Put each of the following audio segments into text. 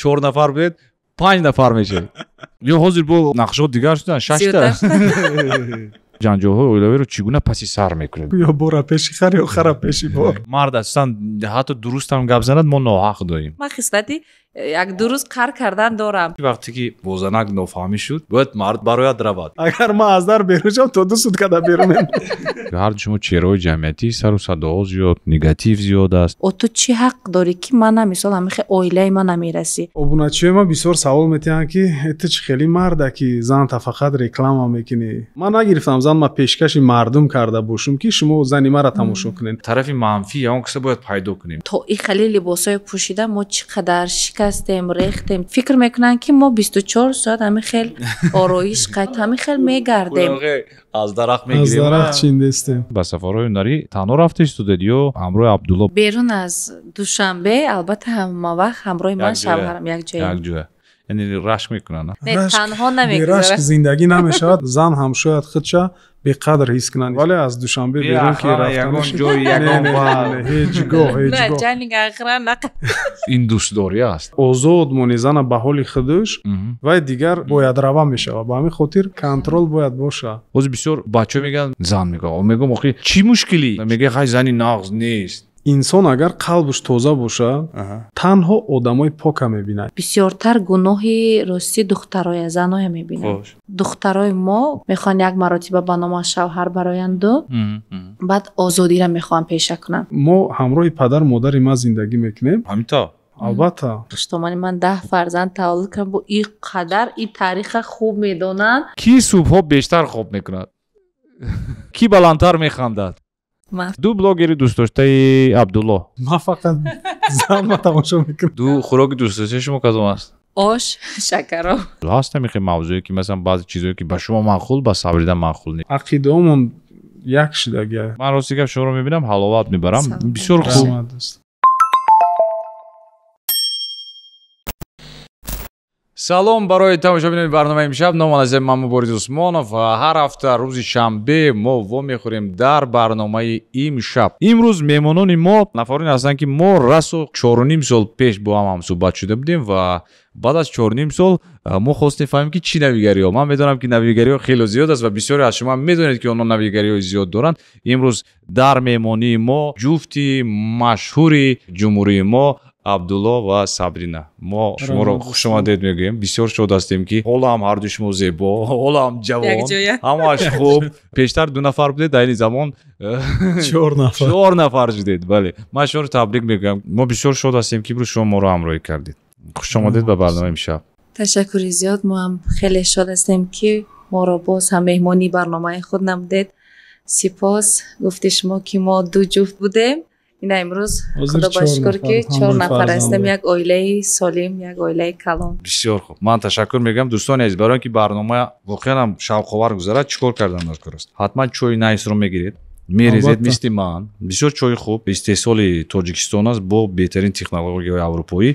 4 нафар будед 5 нафар мешавед ё ҳозир бо нақшҳо дигар шудан 6 та ҷанҷолҳои оилавиро чӣ гуна паси сар мекунед ё бора пеши хар ё хара пеши бор мард асосан ҳатто дурустам гап занад мо ноҳақ доим ман хислати як ду рӯз қар кардан дорам вақте ки бо занак нофаҳмӣ шуд бояд мард барояд равад агар ман аз дар берун шавам то 2 суткада берун ҳарду шумо чеҳраҳои ҷамъиятӣ сару садоҳо зиёд негатив зиёд аст ту чӣ ҳақ дорӣ ки мана мисол ҳамихе оилаи ман намерасӣ обуначиҳои ман бисёр савол метиҳанд ки ту чӣ хеле марда ки зан та фақат реклама мекунӣ ман нагирифтам зан ма пешкаши мардум карда бошум ки шумо зани мара тамошо кунед тарафи манфӣ ягон киса бояд пайдо кунем то и хеле либосҳои пӯшида мо чӣ қадар шикастем рехтем фикр мекунанд ки мо 24 соат ҳамин хел ороиш қайд ҳамин хел мегардем аз дарахт аз мегирем дарахт чиндестем ба сафарҳои ҳунарӣ танҳо рафта истодед ё ҳамроҳи Абдулло берун аз Душанбе албатта ҳама вақт ҳамроҳи ман шавҳарам якҷоя яъне рашк мекунанд не танҳо рашк намегузарад зиндагӣ намешавад зан ҳам шояд худша беқадр ҳис кунанд вале аз Душанбе берун ки ягон ҷои ягон ҳеҷ гоҳ ҳеҷ на гоҳ ҷанг ахира нақа ин дӯстдорӣ аст озод монӣ зана ба ҳоли худуш вай дигар бояд рава мешавад ба ҳамин хотир контрол бояд боша ҳозир бисёр бачаҳо мегӯянд зан мегӯям охи чӣ мушкилӣ мега хай зани нағз нест инсон агар қалбуш тоза бошад танҳо одамои пока мебинад бисёртар гуноҳи рости духтарои аз заноя мебинад духтарои мо мехоҳанд як маротиба ба нома шавҳар бароянду баъд озодиро мехоҳанд пеша кунанд мо ҳамроҳи падар модари ман зиндагӣ мекунем ҳаминто албатта пуштомани ман 10 фарзанд таваллуд кардам бо ин қадар ин тариха хуб медонанд ки субҳҳо бештар хоб мекунад ки баландтар механдад ду блогери дӯстдоштаи Абдулло ман фақат занма тамошо мекунам ду хӯроки дӯстдоштаи шумо кадом аст ош шакароб ҳаст ҳамихе мавзӯе ки масалан баъзе чизое ки ба шумо маъқул ба Сабрида маъқул нест ақидаҳомон як шидагия ман рости гап шуморо мебинам ҳаловат мебарам бисёр хуб салом барои тамошобинони барномаи имшаб номан азем ман Муборис Усмонов ҳар ҳафта рӯзи шанбе мо вомехӯрем дар барномаи имшаб имрӯз меҳмонони мо нафарин ҳастанд ки мо расо 4.5 сол пеш бо ҳам ҳамсӯҳбат шуда будем ва баъд аз 4.5 сол мо хостем фаҳмем ки чӣ навигариҳо ман медонам ки навигариҳо хеле зиёд аст ва бисёре аз шумо медонед ки онҳо навигариҳои зиёд доранд имрӯз дар меҳмонии мо ҷуфти машҳури ҷумҳурии мо Абдулло ва Сабрина мо шуморо хушомадед мегӯем бисёр шод ҳастем ки ҳолам ҳарду шумо зебо ҳолам ҷавон ҳамааш хуб пештар 2 нафар будед дар ини замон 4 нафар шудед бале ман шуморо табрик мегӯям мо бисёр шод ҳастем ки имрӯз шумо моро ҳамроҳӣ кардед хушомадед ба барномаи имшаб ташаккури зиёд мо ҳам хеле шод ҳастем ки моро боз ҳам меҳмони барномаи худ намудед сипос гуфти шумо ки мо 2 ҷуфт будем ина имрӯз худо ба шукр ки 4 нафар ҳастем як оилаи солим як оилаи калон бисёр хуб ман ташаккур мегӯям дӯстони азиз барои ин ки барнома воқеан ҳам шавқовар гузарад чӣ кор кардан доркор аст ҳатман чои найсро мегиред мерезед мисли ман бисёр чои хуб истеҳсоли Тоҷикистон аст бо беҳтарин технологияҳои аврупоӣ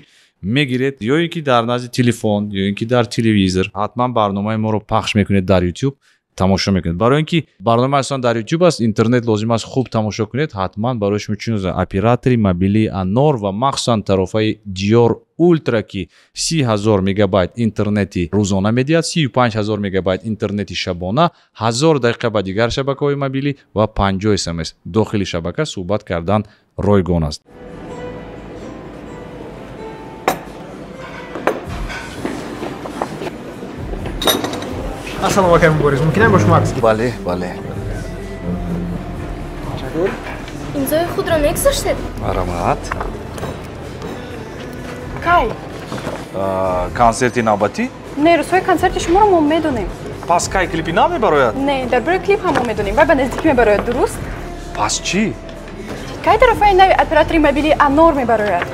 мегиред ё ин ки дар назди телефон ё ин ки дар телевизор ҳатман барномаи моро пахш мекунед дар YouTube тамошо мекунед барои ин ки барнома асон дар YouTube аст интернет лозим аст хуб тамошо кунед ҳатман барои шумо чӣ назар оператори мобилии Анор ва махсусан тарофаи Dior Ultra ки 30,000 мегабайт интернети рӯзона медиҳад 35,000 мегабайт интернети шабона 1000 дақиқа ба дигар шабакаҳои мобилӣ ва 50 SMS дохили шабака суҳбат кардан ройгон аст Assalomu alaykum Boris, mumkin با شما عکس بگیرم؟ بله بله. تشکر. امضای خود را نگذاشتید؟ مرحمت. کی؟ کنسرتی نوبتی؟ نه، روزهای کنسرت شما رو ما میدونیم. پس کی کلیپی نمیبراید؟ نه، در برای کلیپ هم ما میدونیم. و به نزدیکی میبراید، درست؟ پس چی؟ کی طرفای نوی اپراتوری موبیلی انور میبراید؟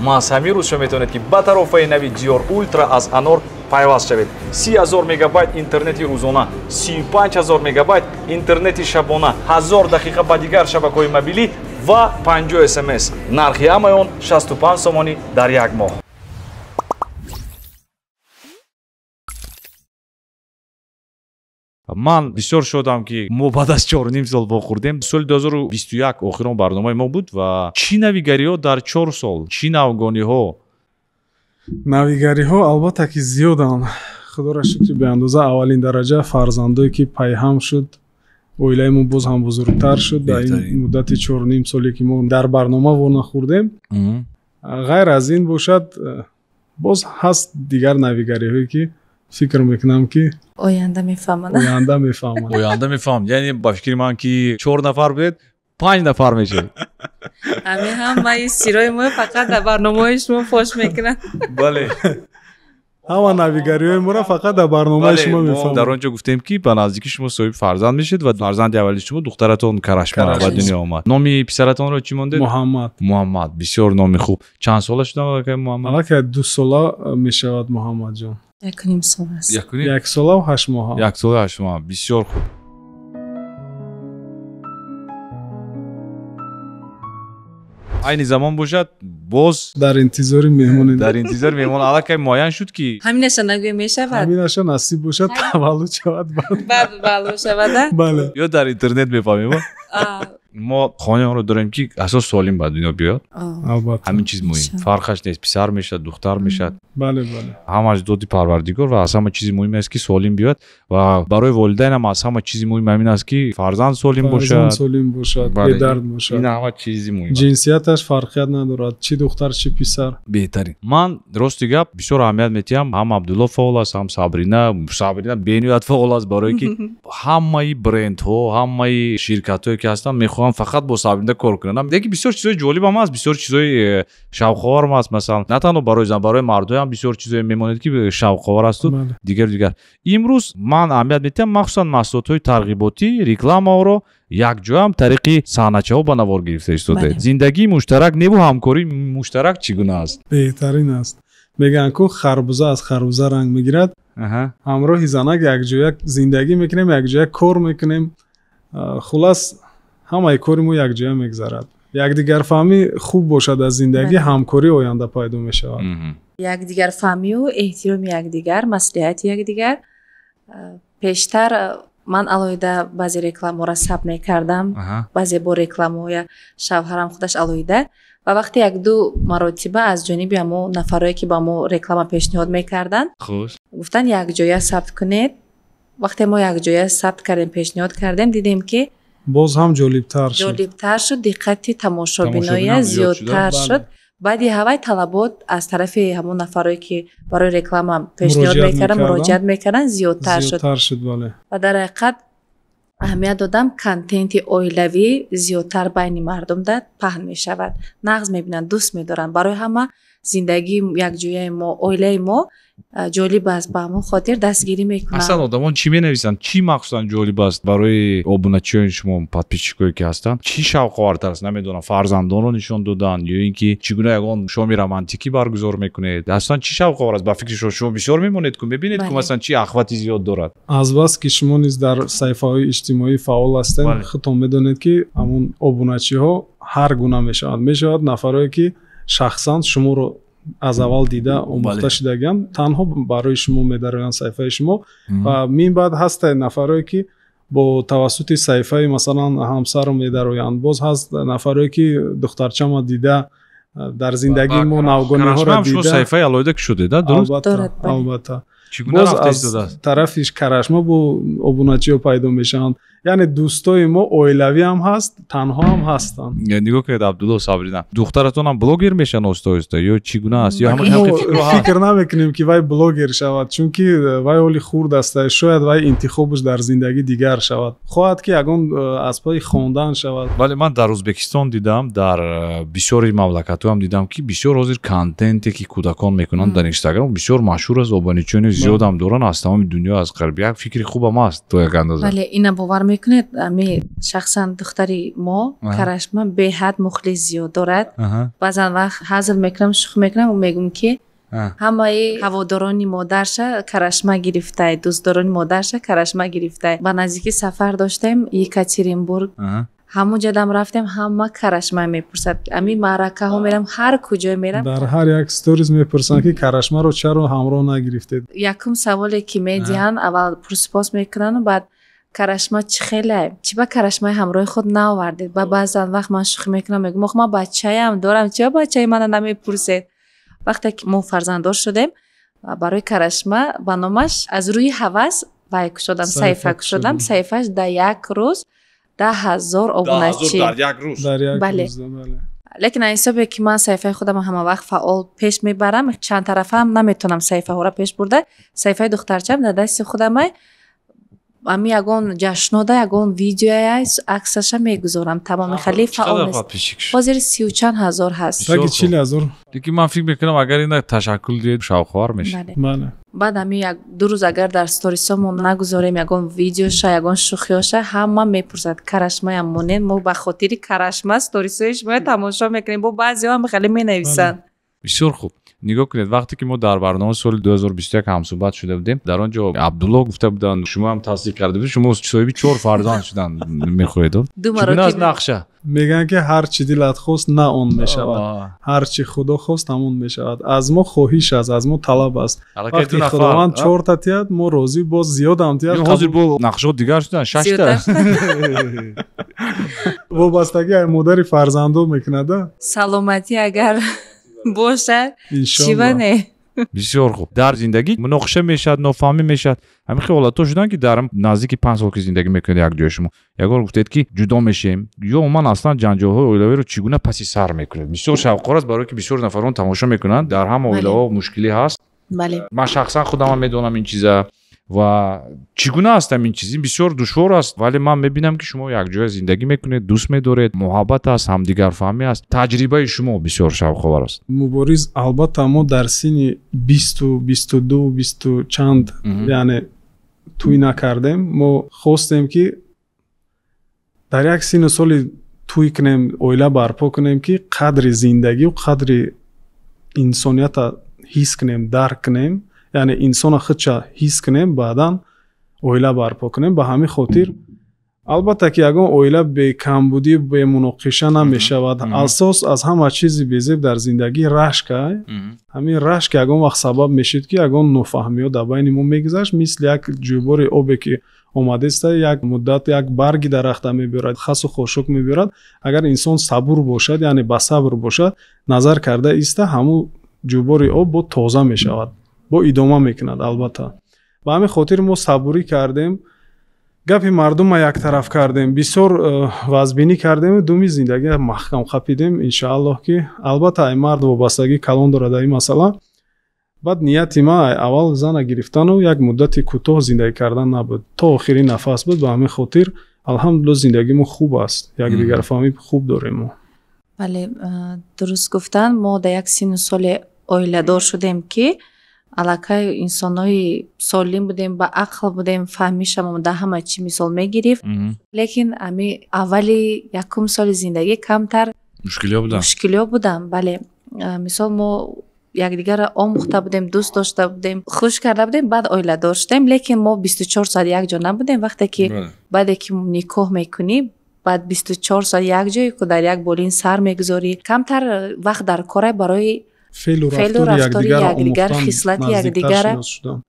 ما از همین روز شما میتونید که با طرفای نوی دیور اولترا از انور пайваст шавед 30,000 мегабайт интернети рӯзона 35,000 мегабайт интернети шабона 1000 дақиқа ба дигар шабакаҳои мобилӣ ва 50 SMS нархи ҳамаи он 65 сомонӣ дар як моҳ. ман бисёр шодам ки мо баъд аз 4.5 сол вохӯрдем соли 2021 охирон барномаи мо буд ва чӣ навигариҳо дар 4 сол чӣ навгониҳо навигариҳо албатта ки зиёданд. худоро шукр бе андоза аввалин дараҷа фарзандое ки пайҳам шуд, оилаи мо боз ҳам бузургтар шуд. Дар ин муддати 4.5 соле ки мо дар барнома вонахӯрдем. ғайр аз ин бошад, боз ҳаст дигар навигариҳое ки фикр мекунам ки оянда мефаҳмад. оянда мефаҳмад. яъне ба фикри ман ки 4 нафар будед, 5 нафар мешавед. ҳамин ҳамаи сиррои мо фақат дар барномаи шумо фош мекунанд. бале ҳама навигариҳои моро фақат дар барномаи шумо мефаҳмад. дар он ҷо гуфтем ки ба наздики шумо соҳиби фарзанд мешед ва фарзанди аввали шумо духтаратон Карашма ба дунё омад. номи писаратонро чӣ мондед? Муҳаммад. бисёр номи хуб. чанд сола шуда Муҳаммад? аллакай 2 сола мешавад Муҳаммадҷон. 1.5 сол аст. 1 сола ва 8 моҳ. 1 сола 8 моҳ. бисёр хуб. айни замон бошад боз дар интизори меҳмон. дар интизори меҳмон аллакай муайян шуд ки ҳаминаша нагӯем мешавад. ҳаминаша насиб бошад таваллуд шавад. баъд балу шавад. бале. ё дар интернет мефаҳмем. мо хонаонро дорем ки асос солим ба дунё биёд. албатта. ҳамин чиз муҳим. фарқаш нест, писар мешад, духтар мешад. бале бале. ҳамаш доди Парвардигор ва аз ҳама чизи муҳим аст ки солим биёд ва барои волидайнам аз ҳама чизи муҳим ҳамин аст ки фарзанд солим бошад. фарзанд солим бошад, бедард бошад. ин ҳама чизи муҳим. ҷинсияташ фарқият надорад, чӣ духтар чӣ писар. беҳтарин. ман рости гап бисёр аҳамият метиҳам, ҳам Абдулло фаъол аст, ҳам Сабрина бениҳоят фаъол аст, барое ки ҳамаи брендҳо, ҳамаи ширкатҳое ки ҳастанд мехоҳам фақат бо Сабрина кор кунам. деки бисёр чизои ҷолибам аст, бисёр чизои шавқоварам аст. масалан на танҳо барои зан, барои мардҳоям бисёр чизое мемонед ки шавқовар асту дигар. имрӯз ман аҳамият метиҳам махсусан маҳсулотҳои тарғиботӣ, рекламаҳоро якҷоям тариқи саҳначаҳо ба навор гирифта истодаед. зиндагии муштарак неву ҳамкории муштарак чӣ гуна аст? беҳтарин аст. мегӯянд ку харбуза аз харбуза ранг мегирад. ҳамроҳи занак якҷоя зиндагӣ мекунем, якҷоя кор мекунем. хулас ҳамаи кори мо якҷоя мегзарад. якдигарфаҳмӣ хуб бошад аз зиндагӣ, ҳамкорӣ оянда пайдо мешавад. якдигарфаҳмию эҳтироми якдигар, маслиҳати якдигар. пештар ман алоҳида баъзе рекламаҳоро сабт мекардам. баъзе бо рекламаҳоя шавҳарам худаш алоҳида ва вақте 1-2 маротиба аз ҷониби ҳамо нафарое ки ба мо реклама пешниҳод мекарданд гуфтанд якҷоя сабт кунед. вақте мо якҷоя сабт кардем, пешниҳод кардем, дидем ки боз ҳам ҷолибтар шуд, диққати тамошобиноя зиёдтар шуд. баъди ҳавай талабот аз тарафи ҳамон нафарое ки барои реклама пешниҳод мекарданд, муроҷиат мекарданд, зиёдтар шуд. ва дар ҳақиқат аҳамият додам контенти оилавӣ зиёдтар байни мардум паҳн мешавад. нағз мебинанд, дӯст медоранд. барои ҳама зиндагии якҷояи мо, оилаи мо ҷолиб аст, ба ҳамон хотир дастгирӣ мекунам. аслан одамон чӣ менависанд? чӣ махсусан ҷолиб аст барои обуначиҳои шумо, подписчикое ки ҳастанд? чӣ шавқовартар аст? намедонам, фарзандонро нишон додан ё ин ки чӣ гуна ягон шоми романтикӣ баргузор мекунед? аслан чӣ шавқовар аст? ба фикри шумо бисёр мемонед ку мебинед ку масалан чӣ ахвати зиёд дорад? азбас ки шумо низ дар саҳифаҳои иҷтимоӣ фаъол ҳастед, худтон медонед ки ҳамон обуначиҳо ҳар гуна мешавад нафарое ки шахсан шуморо аз аввал дида омӯхта шудаган, танҳо барои шумо медароянд саҳифаи шумо ва мин баъд ҳастанд нафарое ки бо тавассути саҳифаи масалан ҳамсарро медароянд. боз ҳаст нафарое ки духтарчама дида дар зиндагии мо навгониҳоро дида саҳифаи алоҳида шудеда, дуруст? албатта. боз аз тарафи Карашма бо обуначиҳо пайдо мешаванд. яъне дӯстои мо оилавӣ ҳам ҳаст, танҳо ҳам ҳастанд. нигоҳ кунед Абдулло, Сабрина, духтаратон ҳам блогер мешаванд оҳиста ё чӣ гуна аст? ё фикр намекунем ки вай блогер шавад, чунки вай ҳоли хурд аст. шояд вай интихобаш дар зиндагӣ дигар шавад. хоҳад ки ягон аз пои хондан шавад. бале ман дар Ӯзбекистон дидам, дар бисёри мамлакатҳо ҳам дидам ки бисёр ҳозир контенте ки кӯдакон мекунанд дар Инстаграм бисёр машҳур аст, обаничиёни зиёд ҳам доранд аз тамоми дунё, аз ғарб. як фикри хубам аст то як андоза. бале ина бовар мекунед, ами шахсан духтари мо Карашма беҳад мухлис зиёд дорад. баъзан вақт ҳазл мекунам, шух мекунам, мегӯм ки ҳамаи ҳаводорони модарша Карашма гирифтай, дӯстдорони модарша Карашма гирифтай. ба наздики сафар доштем Екатеринбург, ҳамонҷадам рафтем, ҳама Карашма мепурсад. ами маъракаҳо мерам, ҳар куҷо мерам, дар ҳар як сториз мепурсанд ки Карашмаро чаро ҳамроҳ нагирифтед. якум саволе ки медиҳанд аввал пурсипос мекунанд, баъд Карашма чӣ хеле, чӣ ба Карашмаи ҳамроҳи худ наовардед? ба баъзан вақт ман шӯхӣ мекунам, мегӯм ох ман бачаям дорам, чӣ ба бачаи мана намепурсед? وقتی که ما فرزنددار شدیم برای کرشمه برنامه‌اش از روی هوس وای کشیدم صحیفه کشیدم صحیفه‌اش در یک روز 10,000 ابونچی در یک روز بله لیکن حسابی که من صحیفه خودم همه وقت فعال پیش میبرم چند طرفه هم نمیتونم صحیفه ها را پیش برده صحیفه دخترچم در دست خودم امی یگان جشنوده یگان ویدیوی عکسش میگذارم تمام خیلی فعال است بازیر 30 هزار هست بگی 40,000 دیگه من فکر میکنم اگر این تشکل دید شاوخوار میشه بله بعد امی یک دو روز اگر در ستوریسمون نگذاریم یگان ویدیوش یگان شوخیاش همه میپرسد کرشمه هم مونین ما به خاطر کرشمه ستوریسش ما تماشا میکنیم با بعضی هم خیلی مینویسن بسیار خوب نگاه کنید وقتی که ما در برنامه سال 2021 هم صحبت شده بودیم در آنجا عبدالله گفته بودن شما هم تصدیق کرده بودید شما صاحب 4 فرزند شدن میخواید چگونه از نقشه میگن که هر چی دلت خواست نه اون میشود هر چی خدا خواست همون میشود از ما خواهش است از ما طلب است وقتی خداوند 4 تا تیاد ما راضی باز زیاد هم تیاد حاضر با نقشه دیگر شدن 6 تا وابستگی مادر فرزندو میکنه سلامتی اگر باشه شیوانه بسیار خوب در زندگی مناقشه میشد نافهمی میشد همین خیالات شدن که در نزدیک 5 سال که زندگی میکنید یک جای شما یک بار گفتید که جدا میشیم یا عموما اصلا جنجال‌های اولیه رو چگونه پسی سر میکنید بسیار شوق‌آور است برای که بسیار نفران تماشا میکنن در هم اولیه‌ها مشکلی هست بله من شخصا خودم هم میدونم این چیزا و چگونه هستم این چیزی بسیار دشوار است ولی من میبینم که شما یک جای زندگی میکنید دوست میدارید محبت است همدیگر فهمی است تجربه شما بسیار شوق‌آور است مبارز البته ما در سن 20 22 20 چند یعنی توی نکردیم ما خواستیم که در یک سن سال توی کنیم اویله برپا کنیم که قدر زندگی و قدر انسانیت حس کنیم درک کنیم یعنی انسان خودش حس کنیم بعداً اویله برپا کنیم به همین خاطر البته که یگان اویله به کمبودی به مناقشه نمیشود اساس از همه چیزی بیزیب در زندگی رشک همین رشک یگان وقت سبب میشید که یگان نفهمی ها در بین ما میگذشت مثل یک جوبار آبی که آمده است یک مدت یک برگ درخت میبرد خس و خشک میبرد اگر انسان صبور باشد یعنی با صبر باشد نظر کرده است همون جوبار آب با تازه میشود با ادامه میکند البته با همین خاطر ما صبوری کردیم گپی مردم ما یک طرف کردیم بسیار وازبینی کردیم دومی زندگی محکم خپیدیم انشاءالله که البته این مرد وابستگی کلان داره در این مسئله بعد نیت ما اول زن گرفتن و یک مدت کوتاه زندگی کردن نبود تا آخرین نفس بود به همین خاطر الحمدلله زندگی ما خوب است یک دیگر فهمی خوب داریم ما بله درست گفتن ما در یک سن سال اویله دار شدیم که علاقه انسانای سالم بودیم با عقل بودیم فهمیشم در همه چی مثال میگیریم لیکن امی اولی یکم سال زندگی کمتر مشکلی بودم بله مثال ما یکدیگر آموخته بودیم دوست داشته بودیم خوش کرده بودیم بعد اویله داشتیم لیکن ما 24 ساعت یک جا نبودیم وقتی که بعد که نکاح میکنی بعد 24 ساعت یک جایی که در یک بالین سر میگذاری کمتر وقت در کار برای فعل و رفتار یکدیگر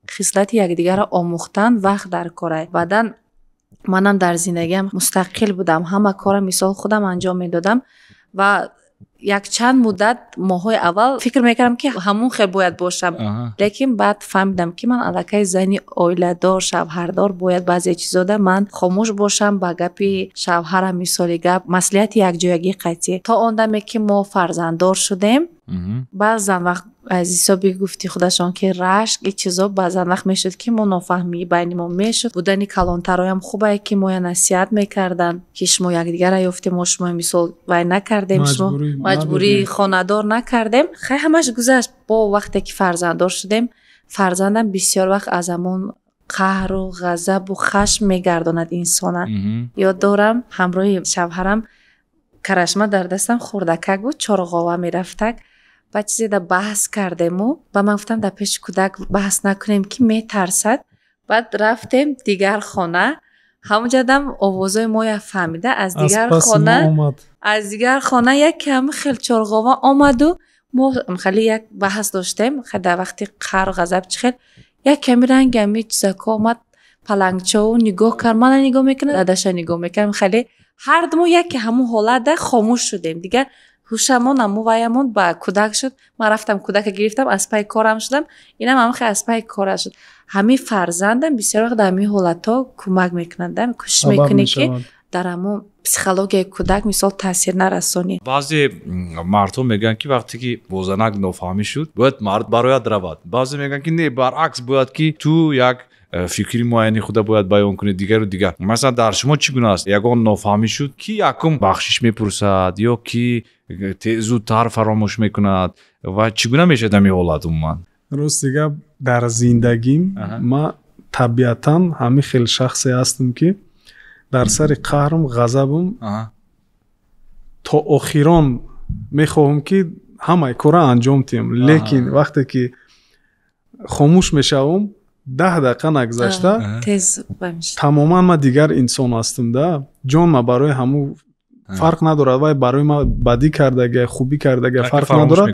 خصلت یکدیگر آموختن وقت در کار بعداً منم در زندگیم مستقل بودم همه کار مثال خودم انجام میدادم و یک چند مدت ماهای اول فکر میکردم که همون خیلی باید باشم لیکن بعد فهمیدم که من علاقه زنی اویله دار شوهردار باید بعضی چیزا ده من خاموش باشم با گپی شوهرم مثال گپ مصلحت یک جایگی قطعی تا اون دمی که ما فرزنددار شدیم بعضن وقت از حسابی گفتی خودشان که رشک این چیزا بعضن وقت میشد که ما نفهمی بین ما میشد بودن کلانترای هم خوبه که ما نصیحت میکردن که شما یکدیگر یافته ما شما مثال وای نکردیم شما مجبوری خانه‌دار نکردیم خیلی همش گذشت با وقتی که فرزنددار شدیم فرزندم بسیار وقت از همون قهر و غضب و خشم میگرداند انسان یاد دارم همراه شوهرم کرشمه در دستم خوردکک بود چارقاوه میرفتک و چیزی در بحث کردیم و من گفتم در پیش کودک بحث نکنیم که میترسد بعد رفتیم دیگر خانه همونجا دم آوازای ما فهمیده از دیگر خانه یک کم خیلی چارقاوه آمد و ما خیلی یک بحث داشتیم خیلی در وقتی قهر و غضب چخیل یک کمی رنگ همی چیزک آمد پلنگچه و نگاه کرد من نگاه میکنه دادش نگاه میکنم خیلی هر دمو یک همون حالت ده خاموش شدیم دیگه ҳушамонам муваямон ба кӯдак шуд. Ман рафтам кӯдака гирифтам, аз пай корам шудам. Инам ҳамахе аз пай кора шуд. ҳамин фарзандам бисёр вақт дар ҳамин ҳолатҳо кӯмак мекунанд. Кӯшиш мекунӣ ки дар ҳамон психологияи кӯдак мисол таъсир нарасонӣ. баъзе мардҳо мегӯянд ки вақте ки бозанак нофаҳмӣ шуд бояд мард барояд равад. баъзе мегӯянд ки не, баръакс бояд ки ту як фикри муайяни худа бояд баён кунӣ, дигару дигар. масалан дар шумо чӣ гуна аст? ягон нофаҳмӣ шуд ки якум бахшиш мепурсад ё ки зудтар фаромӯш мекунад ва чӣ гуна мешавад ҳамин ҳолат умуман? рости гап дар зиндагим ман табиатан ҳамин хел шахсе ҳастам ки дар сари қаҳрам ғазабам то охирон мехоҳам ки ҳамаи кора анҷом диҳам. лекин вақте ки хомӯш мешавам 10 дақиқа нагзашта тамоман ман дигар инсон ҳастам. да ҷон ма барои ҳаму фарқ надорад, вай барои ман бадӣ кардагия хубӣ кардагия фарқ надорад.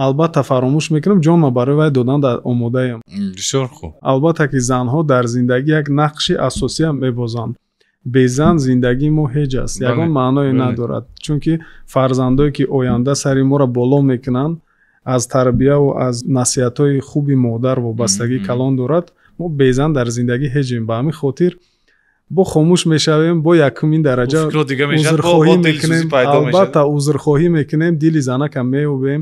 албатта фаромӯш мекунам, ҷон ма барои вай додан омодаам. бисёр хуб. албатта ки занҳо дар зиндагӣ як нақши асосия мебозанд. безан зиндагии мо ҳеҷ аст, ягон маъное надорад. чунки фарзандое ки оянда сари моро боло мекунанд, аз тарбияву аз насиҳатҳои хуби модар вобастагӣ калон дорад. мо безан дар зиндагӣ ҳеҷем. ба ҳамин хотир бо хомӯш мешавем, бо якумин дараҷа узрхоҳӣ мекунем. албатта узрхоҳӣ мекунем, дили занакам меёбем.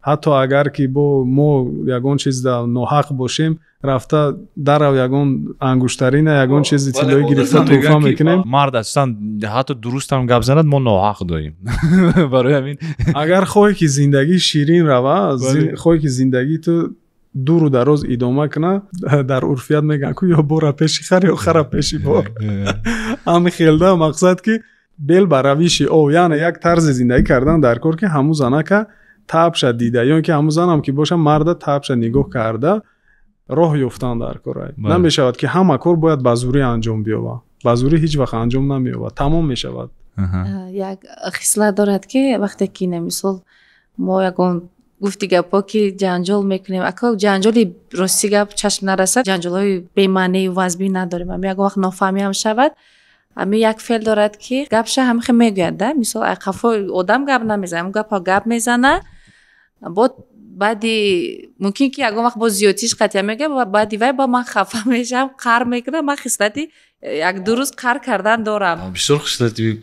ҳатто агар ки бо мо ягон чизда ноҳақ бошем, рафта дарав ягон ангуштарина ягон чизи тиллоӣ гирифта тӯҳфа мекунем. мард асосан ҳатто дурустам гап занад, мо ноҳақ доим. барои ҳамин агар хоҳӣ ки зиндагӣ ширин рава, хоҳӣ ки зиндагӣ ту дуру дароз идома куна, дар урфият мегӯянд ку ё бора пеши хар ё хара пеши бор. ҳамин хелда мақсад ки бел ба равиши яъне як тарзи зиндагӣ кардан дар кор ки ҳамун занака табша дида ё ин ки ҳамун занам ки боша марда табша нигоҳ карда роҳ ёфтан дар кора. намешавад ки ҳама кор бояд ба зурӣ анҷом биёбад. ба зурӣ ҳеҷ вақт анҷом намеёбад, тамом мешавад. як хислат дорад ки вақте ки мисол мо ягон гуфти гапо ки ҷанҷол мекунем, ако ҷанҷоли рости гап чашм нарасад, ҷанҷолҳои бемаънии вазбӣ надорем. ягон вақт нофаҳмӣ ҳам шавад, ҳамин як феъл дорад ки гапша ҳамихе мегӯяд. мисол қафо одам гап намезанад, гапҳо гап мезанад, баъди мумкин ки ягон вақт бо зиёдтиш қатъия мегӯяд, баъди вай ба ман хафа мешавам, қар мекунам. ман хислати як ду рӯз қар кардан дорам. бисёр хислати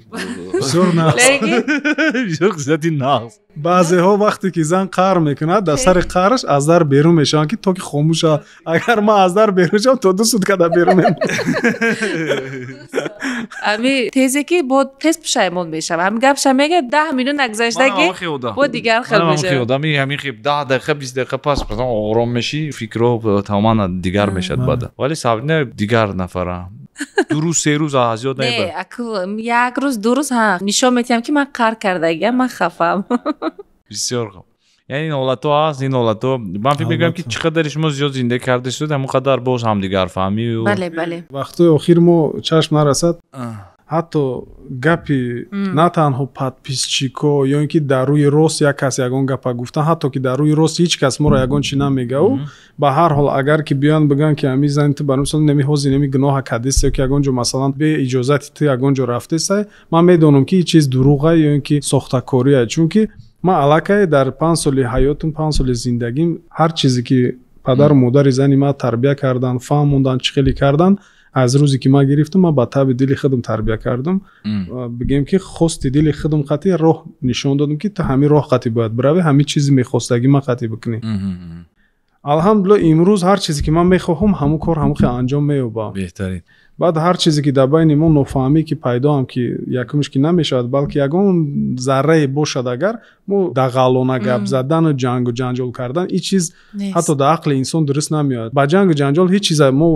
бисёр хислати нағз. баъзеҳо вақте ки зан қар мекунад, дар сари қараш аз дар берун мешаванд ки то ки хомӯш шавад. агар ман аз дар берун шавам, то 2 сутка дар берун мемонам. ами тезе ки бо тез пушаймон мешавам. ҳамин гапша мегӯяд 10 минут нагзаштаги бо дигар хел мешавад. ҳамин хиб 10 дақиқа 20 дақиқа пас ором мешӣ, фикрҳо тамоман дигар мешавад. баъда вале сабина дигар нафара 2 рӯз 3 рӯз аз ёд наибарад. як рӯз 2 рӯз нишон медиҳам ки ман қар кардагиам, ман хафам. бисёр хуб. яъне ин ҳолатҳо ҳаст. ин ҳолатҳо ман фикр мекунам ки чӣ қадари шумо зиёд зиндагӣ карда шуд, ҳамон қадар боз ҳамдигарфаҳмӣ. бале вақтҳои охир мо чашм нарасад, ҳатто гапи на танҳо подписчико ё ин ки дар рӯи рост як кас ягон гапа гуфтан, ҳатто ки дар рӯи рост ҳеҷ кас моро ягон чӣ намегаву, ба ҳар ҳол агар ки биёянд бигӯянд ки ҳамин зани ту бармисол неми ҳози неми гуноҳа кадест ё ки ягон ҷо масалан бе иҷозати ту ягон ҷо рафтесай, ман медонам ки чиз дурӯға ё ин ки сохтакория. чунки ман аллакай дар 5 соли ҳаётам, 5 соли зиндагим ҳар чизе ки падару модари зани ман тарбия кардан, фаҳмондан, чӣ хеле кардан, аз рӯзе ки ман гирифтам, ман ба таби дили худам тарбия кардам. бигем ки хости дили худам қатъи роҳ нишон додам ки ту ҳамин роҳ қатъи бояд биравӣ, ҳамин чизи мехостагӣ ман қатъи бикунӣ. алҳамдулиллаҳ имрӯз ҳар чизе ки ман мехоҳам ҳамун кор ҳамун хел анҷом меёбам. беҳтарин. баъд ҳар чизе ки дар байни мо нофаҳмӣ ки пайдоам ки якумш ки намешавад, балки ягон заррае бошад, агар мо дағалона гап задану ҷангу ҷанҷол кардан, ин чиз ҳатто дар ақли инсон дуруст намеояд. ба ҷангу ҷанҷол ҳеҷ чиза мо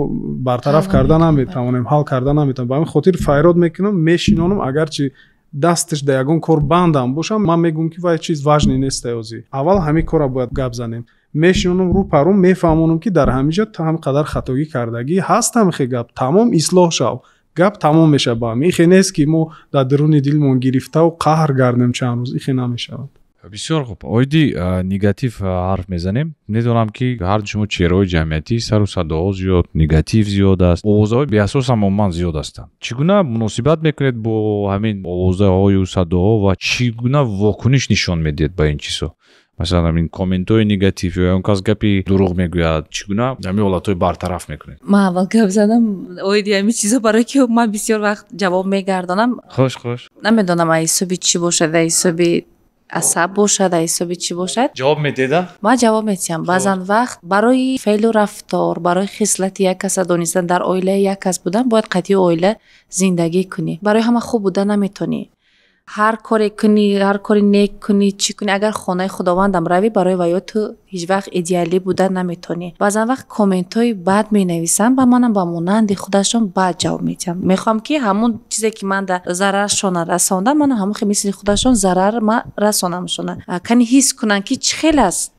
бартараф карда наметавонем, ҳал карда наметавонем. ба ҳамин хотир файрод мекунам, мешинонам, агарчи дасташ да ягон кор бандам бошам, ман мегӯям ки вай чиз важне нест озӣ. аввал ҳамин кора бояд гап занем. мешинонам рӯ парум, мефаҳмонам ки дар ҳамин ҷо ҳам қадар хатогӣ кардагӣ ҳаст, ҳамихе гап тамом ислоҳ шав. гап тамом мешавад ба ҳамин. ихе нест ки мо дар даруни дилмон гирифтаву қаҳр гардем чанд рӯз, ихе намешавад. بسیار خوب. اویدی نگاتیو حرف میزنیم. میدونم که هر شما چهره‌های جمعیتی سر و صداها زیاد، نگاتیو زیاد است. آوازهای بی اساس هم عموما زیاد هستند. چگونه مناسبت میکنید با همین آوازهای و صداها و چگونه واکنش نشان میدید با این چیزا؟ مثلا همین کامنت‌های نگاتیو یا اون کس گپی دروغ میگوید، چگونه همین حالت‌های برطرف میکنید؟ من اول گپ زدم اویدی همین چیزا برای که من بسیار وقت جواب میگردانم. خوش نمیدونم حسابی چی باشه، حسابی عصب باشد، حسابی چی باشد. جواب میدیدم؟ ما جواب میدیم. بعضن وقت برای فعل و رفتار، برای خصلت یک کس دانستن در عائله یک کس بودن باید قطعی عائله زندگی کنی. برای همه خوب بودن نمیتونی. هر کاری کنی، هر کاری نیک کنی، چی کنی، اگر خانه خداوندم روی برای ویا تو هیچ وقت ایدئالی بودن نمیتونی. بعضن وقت کامنت های بد می نویسن و منم با مانند خودشون بد جواب میدم. میخوام که همون چیزی که من در ضررشون رسوندم من همون مثل خودشون ضرر ما رسونمشون. کنی حس کنن که چه خیلی است.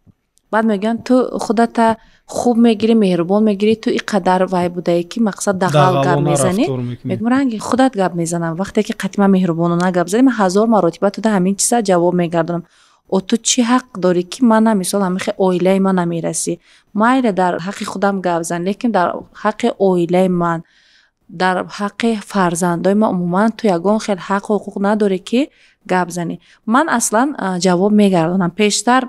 بعد میگن تو خودت خوب میگیری، مهربان میگیری، تو اینقدر وای بوده که مقصد دغل گپ میزنی. میگم رنگ خودت گپ میزنم. وقتی که قطعا مهربانانه گپ زدی من هزار مرتبه تو همین چیزا جواب میگردم. او تو چی حق داری که من مثلا همه عائله من نمیرسی؟ مایل در حق خودم گپ زن، لیکن در حق عائله من، در حق فرزندای من عموما تو یگان خیلی حق و حقوق نداره که گپ زنی. من اصلا جواب میگردم. پیشتر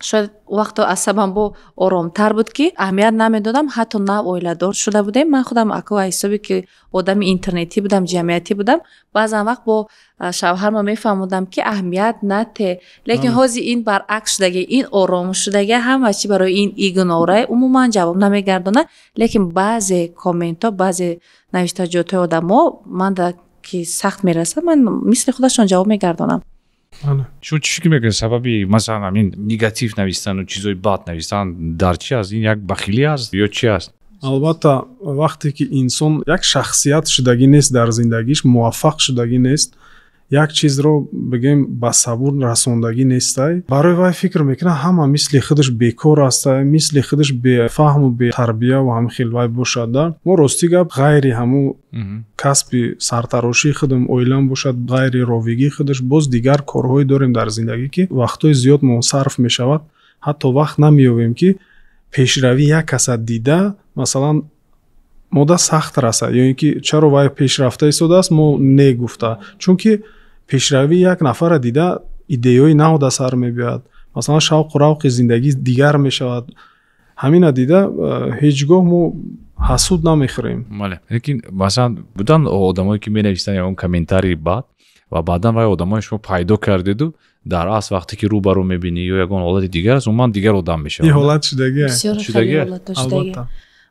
شاید وقت عصبم با آرامتر بود که اهمیت نمیدادم، حتی نه عائله‌دار شده بودم. من خودم اکو حسابی که آدم اینترنتی بودم، جمعیتی بودم، بعضا وقت با شوهرم میفهمودم که اهمیت نده، لیکن حاضی این برعکس شده، این آرام شده همه چی برای این ایگنوره عموما جواب نمیگردونه. لیکن بعضی کامنت ها، بعضی نوشتجات آدما من که سخت میرسه من مثل خودشون جواب میگردونم. چون چی که میگن سببی مثلا همین نگاتیو نوشتن و چیزای بد نوشتن در چی است؟ این یک بخیلی است یا چی است؟ البته وقتی که انسان یک شخصیت شدگی نیست در زندگیش، موفق شدگی نیست، یک چیز رو بگیم با صبور رسوندگی نیسته، برای وای فکر میکنه همه مثل خودش بیکار است، مثل خودش به فهم و به تربیه و هم خیلی وای باشد. ما راستی گپ غیر همو کسب سرتراشی خودم اویلم باشد، غیر راویگی خودش باز دیگر کارهای داریم در زندگی که وقتای زیاد منصرف میشود، حتی وقت نمیابیم که پیشروی یک کس دیده مثلا ماده سخت رسه یا اینکه چرا وای پیشرفته ایستاده است ما نگفته، چون که پیشروی یک نفر دیده ایدئوی نو در سر میبیاد، مثلا شوق و روق زندگی دیگر میشود. همین دیده هیچگاه ما حسود نمیخوریم. بله، لیکن مثلا بودن آدمایی که مینویسن یا اون کامنتاری بعد و بعدا وای آدمای شما پیدا کردید و در اصل وقتی که رو برو میبینی یا یگان حالت دیگر است اون دیگر آدم میشه. این حالت شدگیه. البته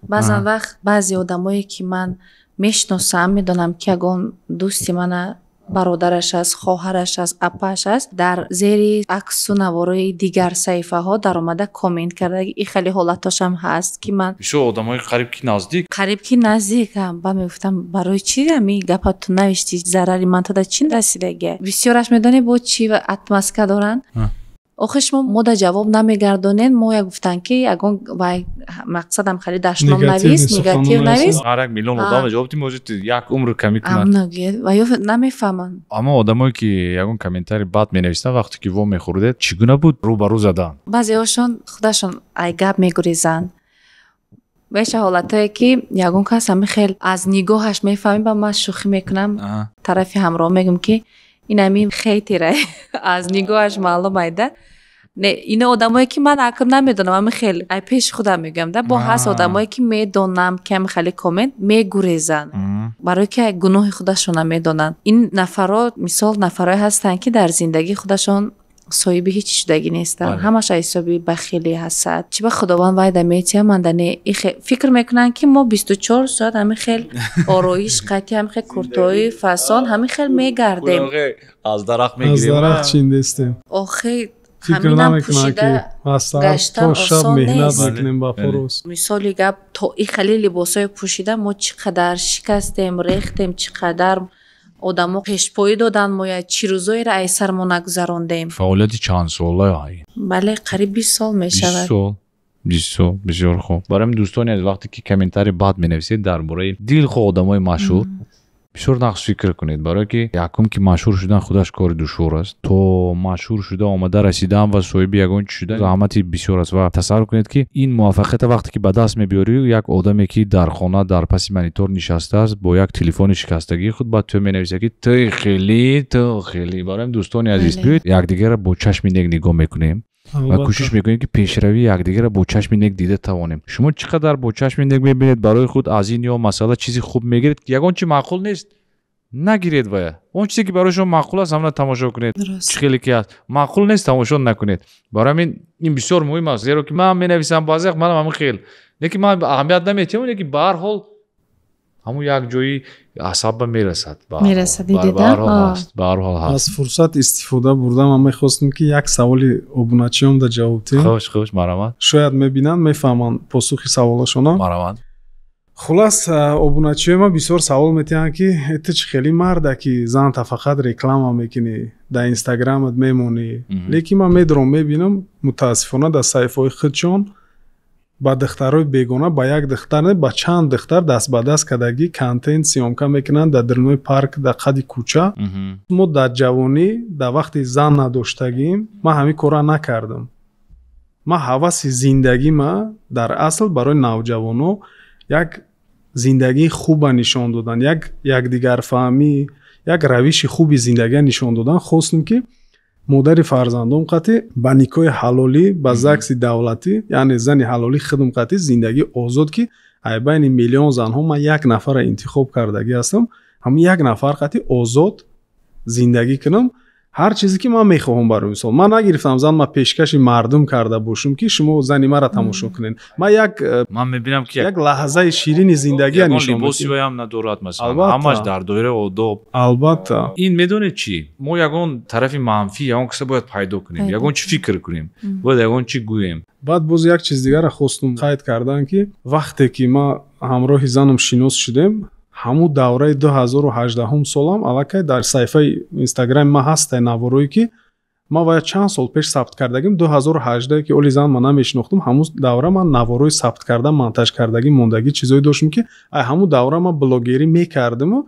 بعضا وقت بعضی آدمایی که من میشناسم میدونم که اگه دوستی من برادرش است، خواهرش است، اپاش است، در زیر عکس و نوارای دیگر صفحه ها در اومده کامنت کرده. این خیلی حالتاش هم هست که من شو آدمای قریب که نزدیکم با میگفتم برای چی همین گپا تو نوشتی، ضرری من تا در چی رسیدگه؟ بسیارش میدونی با چی و اتمسکه دارن. آخش ما دا جواب نمیگردونین. ما گفتن که اگه وای مقصدم خیلی دشنام نویس، نگاتیو نویس، هر میلیون آدم جواب تی موجود یک عمر کمی کنن. و یا نمیفهمن. اما آدمایی که یگان کامنتاری بد مینویسن وقتی که وام میخورده چگونه بود رو برو زدن؟ بعضی هاشون خودشون ای گپ میگریزن. بیش حالتایی که یگان کس هم خیلی از نگاهش میفهمیم با ما شوخی میکنم. طرفی همراه میگم که این همین خیلی رای از نگاهش معلوم ایده. نه این آدمایی که من عقل نمیدونم همین خیلی ای پیش خودم میگم ده با هست آدمایی که میدونم که هم خیلی کامنت میگریزن برای که گناه خودشون نمیدونن. این نفرات مثال نفرای هستن که در زندگی خودشون صاحب هیچ شدگی نیستن، همش حسابی بخیلی هست. چه به خداوند وعده میتیم من دنه فکر میکنن که ما 24 ساعت همین خیلی آرایش قطعی همین خیلی کورتای فسان همین خیلی میگردیم، از درخت میگیریم، از درخت چیندستیم. آخه همینم پوشیده گشتن آسان نیست. مثالی گب تا این خیلی لباسای پوشیده ما چقدر شکستیم، ریختیم، چقدر آدمو پیشپایی دادن، ما یا چی روزایی را ای سر ما نگذراندیم. فعالیتی چند ساله هایی؟ بله قریب 20 سال می شود. 20 سال بسیار خوب. برای دوستانی از وقتی که کامنتاری بد می نویسید درباره دل خود آدمای مشهور بسیار نقص فکر کنید برای که یکم که مشهور شدن خودش کار دشوار است تو مشهور شده آمده رسیدن و صاحب یگان شده زحمتی بسیار است و تصور کنید که این موفقیت وقتی که به دست میبری یک آدمی که در خانه در پس مانیتور نشسته است با یک تلفن شکستگی خود بعد تو مینویسه که تو خیلی برای دوستان عزیز بیاید یکدیگر را با چشم نگاه میکنیم و کوشش میکنیم که پیشروی یکدیگر را با چشم نگ دیده توانیم. شما چقدر با چشم نگ میبینید برای خود از این یا مسئله چیزی خوب میگیرید یگان چی معقول نیست نگیرید و اون چیزی که برای شما معقول است همون تماشا کنید چه خیلی که است معقول نیست تماشا نکنید. برای این بسیار مهم است زیرا که من مینویسم بعضی وقت منم خیلی لیکن من اهمیت نمیدم که به هر حال همون یک جایی عصب میرسد به هر حال از فرصت استفاده بردم من میخواستم که یک سوال ابونچیام در جواب تیم خوش مرحمت شاید میبینن میفهمن پاسخی سوالاشونا مرحمت. خلاص ابونچیام ما بسیار سوال میتونن که ات چه خیلی مرده که زن تا فقط رکلام میکنی در اینستاگرامت میمونی لیکن من میدرم میبینم متاسفانه در صفحه خودشون با دخترای بیگانه با یک دختر نه با چند دختر دست به دست کدگی کانتنت سیامکا میکنن در درنوی پارک در قد کوچه ما در جوانی در وقتی زن نداشتگیم ما همین کارا نکردم. ما حواس زندگی ما در اصل برای نوجوانو یک زندگی خوب نشان دادن یک دیگر فهمی یک روش خوبی زندگی نشان دادن خواستم که مادر فرزندم قطعی با نیکای حلالی با زکس دولتی یعنی زن حلالی خدم قطعی زندگی آزاد که ای بین میلیون زن ها من یک نفر انتخاب کردگی هستم هم یک نفر قطعی آزاد زندگی کنم هر چیزی که من میخواهم برای مثال من نگرفتم زن من پیشکش مردم کرده باشم که شما زنی مرا تماشا کنین من میبینم که یک لحظه شیرین زندگی نشون میدم لباسی هم ندارد مثلا همش در دایره آداب البته این میدونه چی ما یگان طرف منفی یگان کسی باید پیدا کنیم یگان چی فکر کنیم باید یگان چی گوییم. بعد باز یک چیز دیگر خواستم قید کردن که وقتی که ما همراه زنم شناس شدیم همون دوره 2018 سالم الکی در صفحه اینستاگرام ما هست نوارویی که ما باید چند سال پیش ثبت کردگیم 2018 که اولی زن من نمیشناختم همون دوره من نواروی ثبت کردم مونتاژ کردگی موندگی چیزایی داشتم که همون دوره من بلاگری میکردم و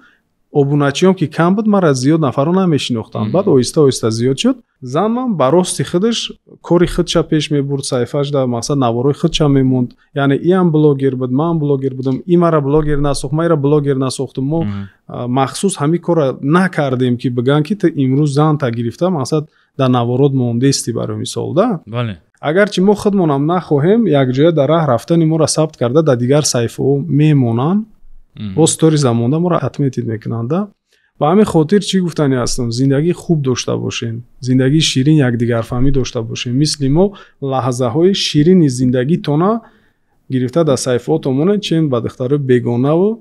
ابونچیام که کم بود من از زیاد نفرا نمیشناختم. بعد آهسته زیاد شد زن من براستی خودش کاری خودش پیش میبرد صفحه‌اش در مقصد نواروی خودش میموند یعنی این بلاگر بود من بلاگر بودم این مرا بلاگر نساخت من را بلاگر نساختم ما مخصوص همین کار نکردیم که بگن که تا امروز زن تا گرفته مقصد در نوارود مونده استی برای مثال ده بله اگرچه ما خودمونم نخواهیم یک جای در راه رفتن ما را ثبت کرده در دیگر صفحه میمونن و استوری زمانده ما را اتمیتید میکنند. با همین خاطر چی گفتنی هستم زندگی خوب داشته باشین زندگی شیرین یک دیگر فهمی داشته باشین مثل ما لحظه های شیرین زندگی تونا گرفته در صفحاتمون چین با دختر بیگانه و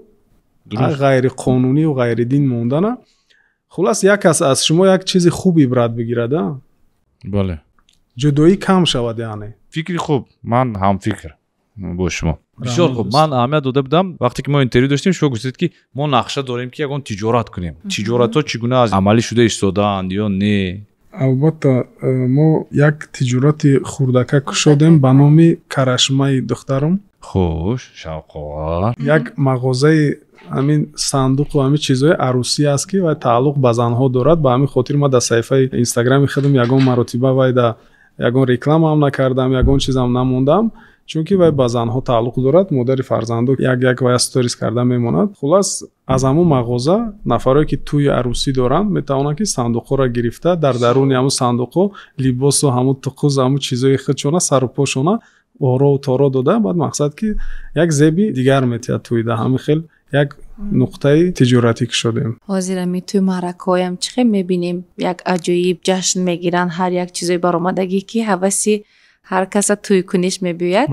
غیر قانونی و غیر دین موندن. خلاص یک کس از شما یک چیز خوبی برات بگیرده بله جدایی کم شود یعنی فکری خوب من هم فکر با شما بسیار خوب. من اهمیت داده بودم وقتی که ما اینترویو داشتیم شما گفتید که ما نقشه داریم که یگان تجارت کنیم تجارت ها چگونه از عملی شده ایستادند یا نه؟ البته ما یک تجارت خوردکک شدیم به نام کرشمه دخترم خوش شوق‌آور یک مغازه همین صندوق و همین چیزهای عروسی است که و تعلق به زنها دارد. به همین خاطر ما در صفحه اینستاگرام خودم یگان مراتبه و در یگان رکلام هم نکردم یگان چیز هم نموندم چون که وای با زنها تعلق دارد مادر فرزندو یک وای استوریز کرده میموند. خلاص از همون مغازه نفرایی که توی عروسی دارن میتونن که صندوق را گرفته در درون همون صندوق لباس و همون تقوز همون چیزای خودشون سر و پاشون آرا و تارا داده. بعد مقصد که یک زیبی دیگر میتید توی ده همین خیلی یک نقطه تجارتی که شدیم. حاضر می توی مرکایم چه میبینیم یک عجایب جشن میگیرن هر یک چیزی برآمدگی که حواسی هر کس توی کنیش میبیاید.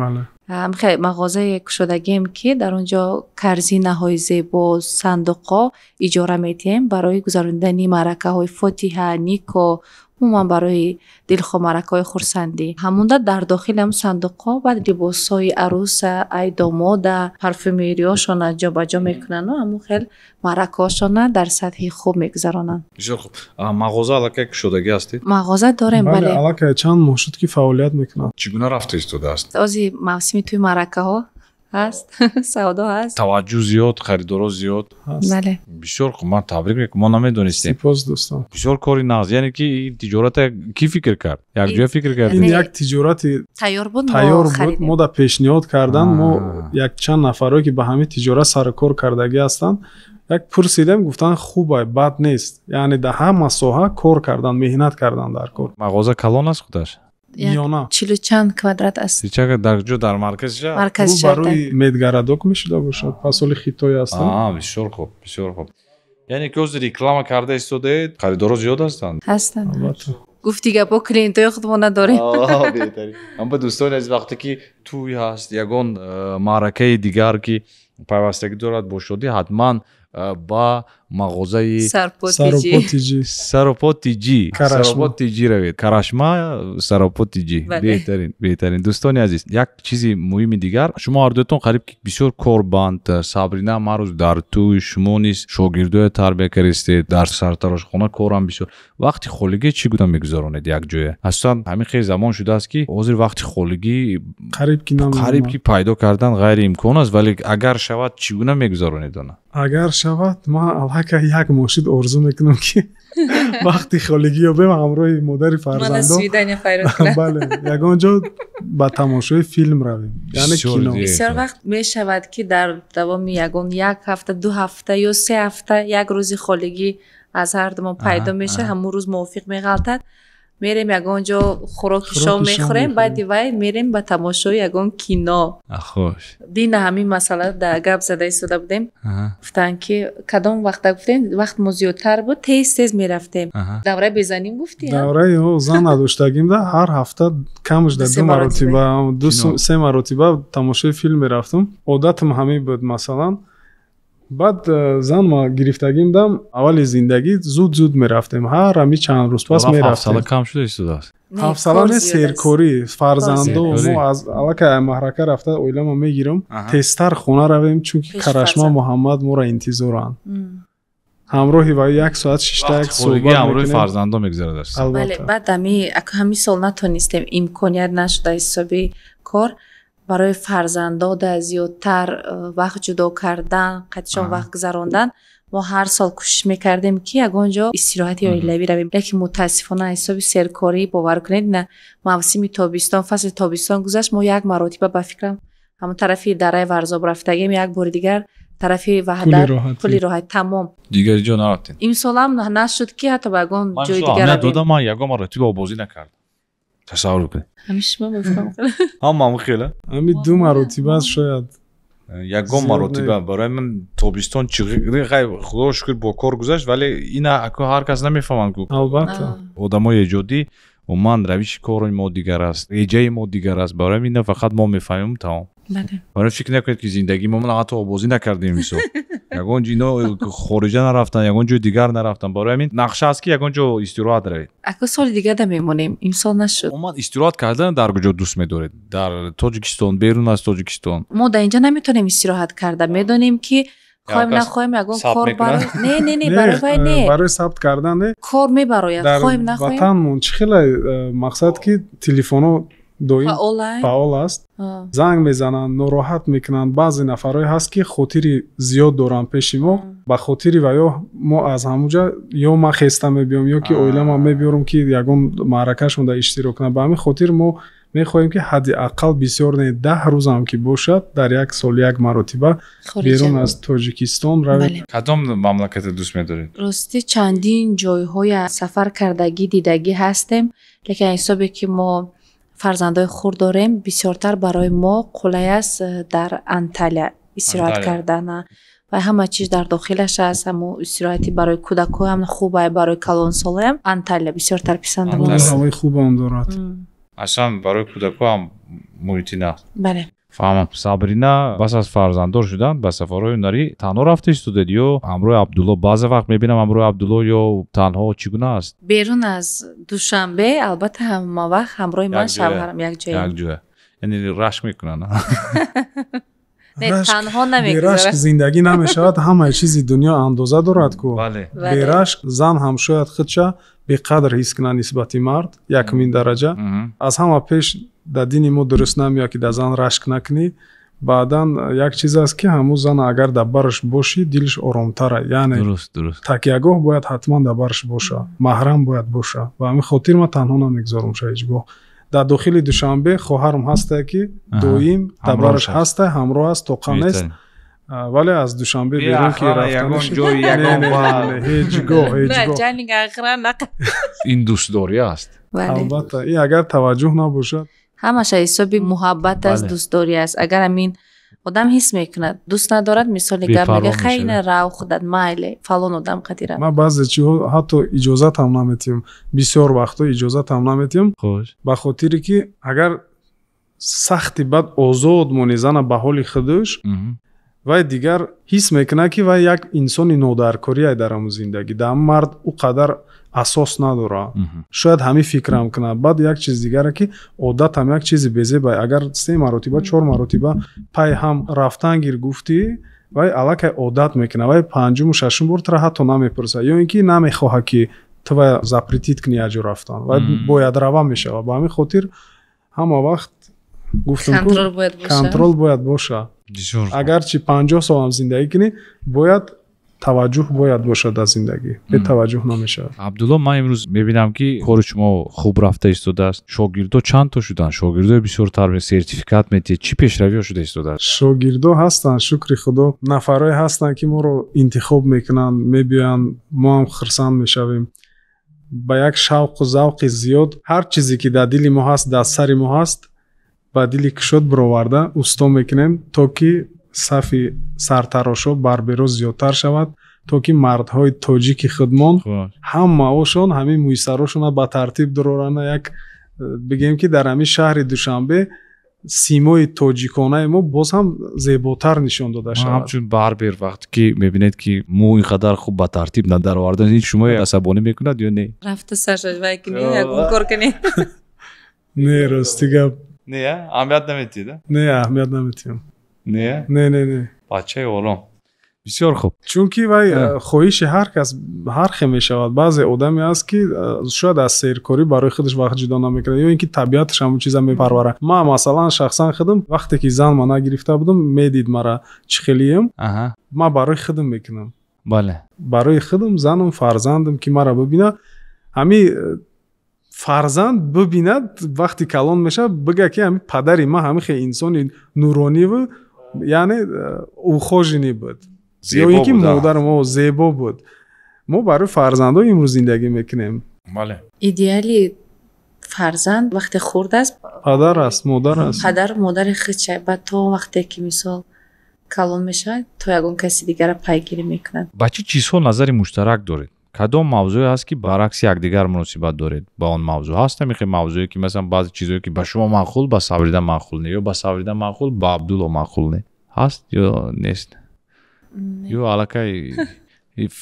هم خیلی مغازه کشودگیم که در اونجا کرزینه های زیبا صندوق اجاره میتیم برای گذراندن مرکه های فاتحه نیکو عموما برای دلخواه مرکه های خورسندی همونده در داخل هم صندوق ها بعد لباس های عروس ای داماد پرفیومری هاشون جا بجا میکنن و همون خیلی مرکه هاشون در سطح خوب میگذرانن. بسیار خوب. مغازه علاقه کشودگی هستید؟ مغازه داریم بله. علاقه چند ماه شد که فعالیت میکنن. چگونه رفته ایستاده است؟ از موسمی توی مرکه ها هست سودا هست. توجه زیاد، خریدارا زیاد. بله. بسیار خوب، من تبریک میگم. ما نمیدونستیم. سپاس دوستان. بسیار کاری ناز. یعنی که این تجارت کی فکر کرد؟ یک جای فکر کرد. این یک تجارت تیار بود ما دا پیشنهاد کردن. ما یک چند نفرایی که به همین تجارت سر کار کردگی هستند یک پرسیدم گفتن خوبه بد نیست. یعنی در همه ساحه کار کردن، مهنت کردن در کار. مغازه کلان است خودش. یا نه؟ 40 چند کوادرات است. چه در جو در مرکز جا؟ مرکز جا. برای مدگردوک میشده باشد. فصل خیتای هستند. بسیار خوب، بسیار خوب. یعنی که از رکلام کرده استوده خریدارا زیاد هستند. گفتی که با کلینتای خودمون نداریم. بهتری. اما دوستان از وقتی که توی هست یگان معرکه دیگر که پیوستگی دارد با شدی حتما با مغازه سراپا تیجی روید. کرشما سراپا تیجی. بهترین دوستان عزیز، یک چیزی مهم دیگر، شما هر دوتون قریب که بسیار کاربند، سابرینا مروز در توی شما نیست شاگردای تربیه کردید، در سرتراش خانه کارم بسیار. وقتی خالگی چی گونه میگذرونید یک جای؟ اصلا همین خیلی زمان شده است که حاضر وقتی خالگی قریب که پیدا کردن غیر امکان است، ولی اگر شود چگونه میگذرونید اون؟ اگر شود ما الحق یک ماشین آرزو میکنم که وقتی خالگی رو برم همراه مادر فرزندم سویدن خیرات کنم. بله یگان جا با تماشای فیلم رویم، یعنی کینو. بسیار وقت می شود که در دوام یگان یک هفته، 2 هفته یا 3 هفته یک روزی خالگی از هر دو ما پیدا میشه، همون روز موافق میغلطد، میریم یگان جا خوراک شام میخوریم، بعد دیوای میریم به تماشای یگان کینو. خوش دین همین مسئله در گپ زده ایستاده بودیم. گفتن که کدام وقت گفتیم وقت ما زیادتر بود تیز میرفتیم دوره بزنیم. گفتی دوره زن نداشتگیم ده هر هفته کمش در 2 مرتبه 2-3 مرتبه تماشای فیلم میرفتم. عادتم همین بود. مثلا بعد زن ما گرفتگیم دم اول زندگی زود میرفتیم، هر همی چند روز پس میرفتیم. 7 سال کم شده است. 7 سال سرکاری فرزندو ما از الکه محرکه رفته اویلا ما میگیرم تستر خونه رویم چون که کرشما محمد ما را انتظارن همراهی و 1 ساعت 6 تا 1 صبح همراهی فرزندو میگذره داشت. بله بعد همین سال نتونستیم امکانیت نشده حسابی کار برای فرزندا در زیادتر وقت جدا کردن، قدشان وقت گذراندن. ما هر سال کوشش میکردیم که یگانجا استراحتی عائلوی رویم، لیکن متاسفانه حساب سرکاری باور کنید نه موسم تابستان فصل تابستان گذشت ما 1 مرتبه به فکرم همون طرفی دره ورزاب رفتگیم، 1 بار دیگر طرفی وحدت کلی راحت تمام دیگر جا نرفتین. این سال هم نشد که حتی بگون جای دیگر رویم. من ما یگان مرتبه بازی نکردم. تصور کنید. همیشه من گفتم. هم خیلی. همین 2 مرتبه شاید. یگان مرتبه برای من تابستان چقدر خدا شکر با کار گذشت، ولی این اکو هر کس نمیفهمن که البته آدمای ایجادی و من روش کار ما دیگر است، ایجای ما دیگر است، برای این فقط ما میفهمیم تمام. برای فکر نکنید که زندگی ما من حتی بازی نکردیم میسو. یگان جینا خارج نرفتن، یگان جو دیگر نرفتن، برای همین نقشه است که یگان جو استراحت روید. اگه سال دیگه ده میمونیم، این سال نشد. ما استراحت کردن در کجا دوست می‌دارید؟ در تاجیکستان، بیرون از تاجیکستان. ما در اینجا نمیتونیم استراحت کردن، میدونیم که خواهیم نخواهیم یگان کار برای نه برای ثبت کردن نه کار میبراید خواهیم نخواهیم. وطنمون خیلی مقصد که تلفن‌ها دویم فعال است، زنگ میزنن ناراحت میکنن. بعضی نفرای هست که خاطری زیاد دارن پیش ما، با خاطری و یا ما از همونجا یا ما خسته میبیام یا که اویلا ما میبیارم که یگان معرکهشون در اشتراک کنن. با همین خاطر ما میخواهیم که حداقل بسیار نه 10 روز هم که باشد در 1 سال 1 مرتبه بیرون از تاجیکستان رویم. کدام مملکت دوست می‌دارید؟ راستی چندین جای‌های سفر کردگی دیدگی هستیم، لیکن حسابی که ما فرزندای خور داریم بسیارتر برای ما قلعه است در انتالیا استراحت کردن و همه چیز در داخلش هست. همون استراحتی برای کودک‌ها هم خوبه، برای کلان ساله هم انتالیا بسیارتر پسند ماست. هوای خوب هم دارد. اصلا برای کودک‌ها هم محیطی نه. بله. فهمم. سابرینا بس از فرزنددار شدن به سفرهای هنری تنها رفته استودیو یا همراه عبدالله؟ بعضی وقت میبینم همراه عبدالله یا تنها چگونه است؟ بیرون از دوشنبه البته همه وقت همراه من شوهرم یک جای. یعنی رشک میکنن. نه تنها نمیگذاره. رشک زندگی نمیشود، همه چیزی دنیا اندازه دارد کو. بله. به رشک زن هم شاید خودشه به قدر حس کنه نسبت مرد 1 درجه. از همه پیش در دین ما درست نمیاد که در زن رشک نکنی. баъдан як чиз аст ки ҳамун зан агар дар бараш бошӣ дилш оромтара, яъне такягоҳ бояд ҳатман дар бараш боша, маҳрам бояд боша. Ба ҳамин хотир ман танҳо намегзорам ша ҳеҷ гоҳ. дар дохили Душанбе хоҳарам ҳастае ки доим дар бараш ҳастае, ҳамроҳ аст, тоқа нест. вале аз Душанбе берун ки рафтанаш ҳеҷ гоҳ ин дӯстдорӣ аст. албатта ин агар таваҷҷӯҳ набошад ҳамаша ҳисоби муҳаббат аст, дӯстдорӣ аст. агар амин одам ҳис мекунад дӯст надорад, мисоли гап мега хайна рав худат майле фалон одам қадира. ман баъзе чиҳо ҳатто иҷозатам наметиҳам, бисёр вақтҳо иҷозатам наметиҳам, ба хотире ки агар сахти бад озод монезана ба ҳоли худаш, вай дигар ҳис мекунад ки вай як инсони нодаркорие дар ҳамун зиндагӣ, дар ҳамун мард ӯ қадар асос надорад. шояд ҳамин фикрам кунад. баъд як чиз дигаре ки одатам як чизи безебае. агар 3 маротиба 4 маротиба пай ҳам рафтан гир гуфтӣ, вай аллакай одат мекунад. вай панҷуму шашум бор тра ҳатто намепурсад, ё ин ки намехоҳад ки ту вай запретит кунӣ як ҷо рафтан. вай бояд рава мешавад. ба ҳамин хотир ҳама вақт гуфтам контрол бояд боша. агарчи 50 сол ҳам зиндагӣ кунӣ, бояд таваҷҷӯҳ бояд бошад дар зиндагӣ. бетаваҷҷӯҳ намешавад. абдулло, ман имрӯз мебинам ки кори шумо хуб рафта истодааст. шогирдо чанд то шуданд? шогирдои бисёртар, сертификат метиҳед, чӣ пешравиҳо шуда истодааст? шогирдо ҳастанд, шукри худо. нафарое ҳастанд ки моро интихоб мекунанд, мебиёянд, мо ҳам хурсанд мешавем. ба як шавқу завқи зиёд ҳар чизе ки дар дили мо ҳаст, дар сари мо ҳаст, ба дили кушод бироварда усто мекунем, то ки сафи сартарошо барберо зиёдтар шавад, то ки мардҳои тоҷики худмон ҳамаошон ҳамин муйсарошона ба тартиб дуроранд. як бигем ки дар ҳамин шаҳри Душанбе симои тоҷиконаи мо боз ҳам зеботар нишон дода шавад. ҳамчун барбер вақте ки мебинед ки мо ин қадар хуб ба тартиб надаровардан, ин шумо асабонӣ мекунад ё не? рафта сашаш вай кунӣ, ягон кор кунӣ. не, рости гап не, аҳамият наметиҳед? не, аҳамият наметиҳам. не бачаи олом. бисёр хуб. чунки вай хоҳиши ҳар кас ҳархе мешавад. баъзе одаме аст ки шояд аз серкорӣ барои худаш вақт ҷудо намекунад, ё ин ки табиаташ ҳамун чиза мепарварад. ман масалан шахсан худам вақте ки зан мана гирифта будам, медид мара чӣ хелиям, ман барои худам мекунам. бале, барои худам, занам, фарзандам ки мара бубина, ҳамин фарзанд бубинад вақти калон мешавад, бига ки ҳамин падари ман ҳамин хеле инсони нурониву яъне ухожини буд, ё ин ки модар мо зебо буд. мо барои фарзандҳо имрӯз зиндагӣ мекунем. бале. идеали фарзанд вақте хурд аст, падар аст, модар аст. падар модари худ шай, ба то вақте ки мисол калон мешавад, то ягон каси дигара пайгирӣ мекунад. ба чӣ чизҳо назари муштарак доред? кадом мавзӯе ҳаст ки баръакси якдигар муносибат доред ба он мавзӯъ? ҳаст ҳамин мавзӯе ки масалан баъзе чизое ки ба шумо маъқул, ба Саврида маъқул не, ё ба Саврида маъқул, ба Абдулло маъқул не? ҳаст ё нест? ё аллакай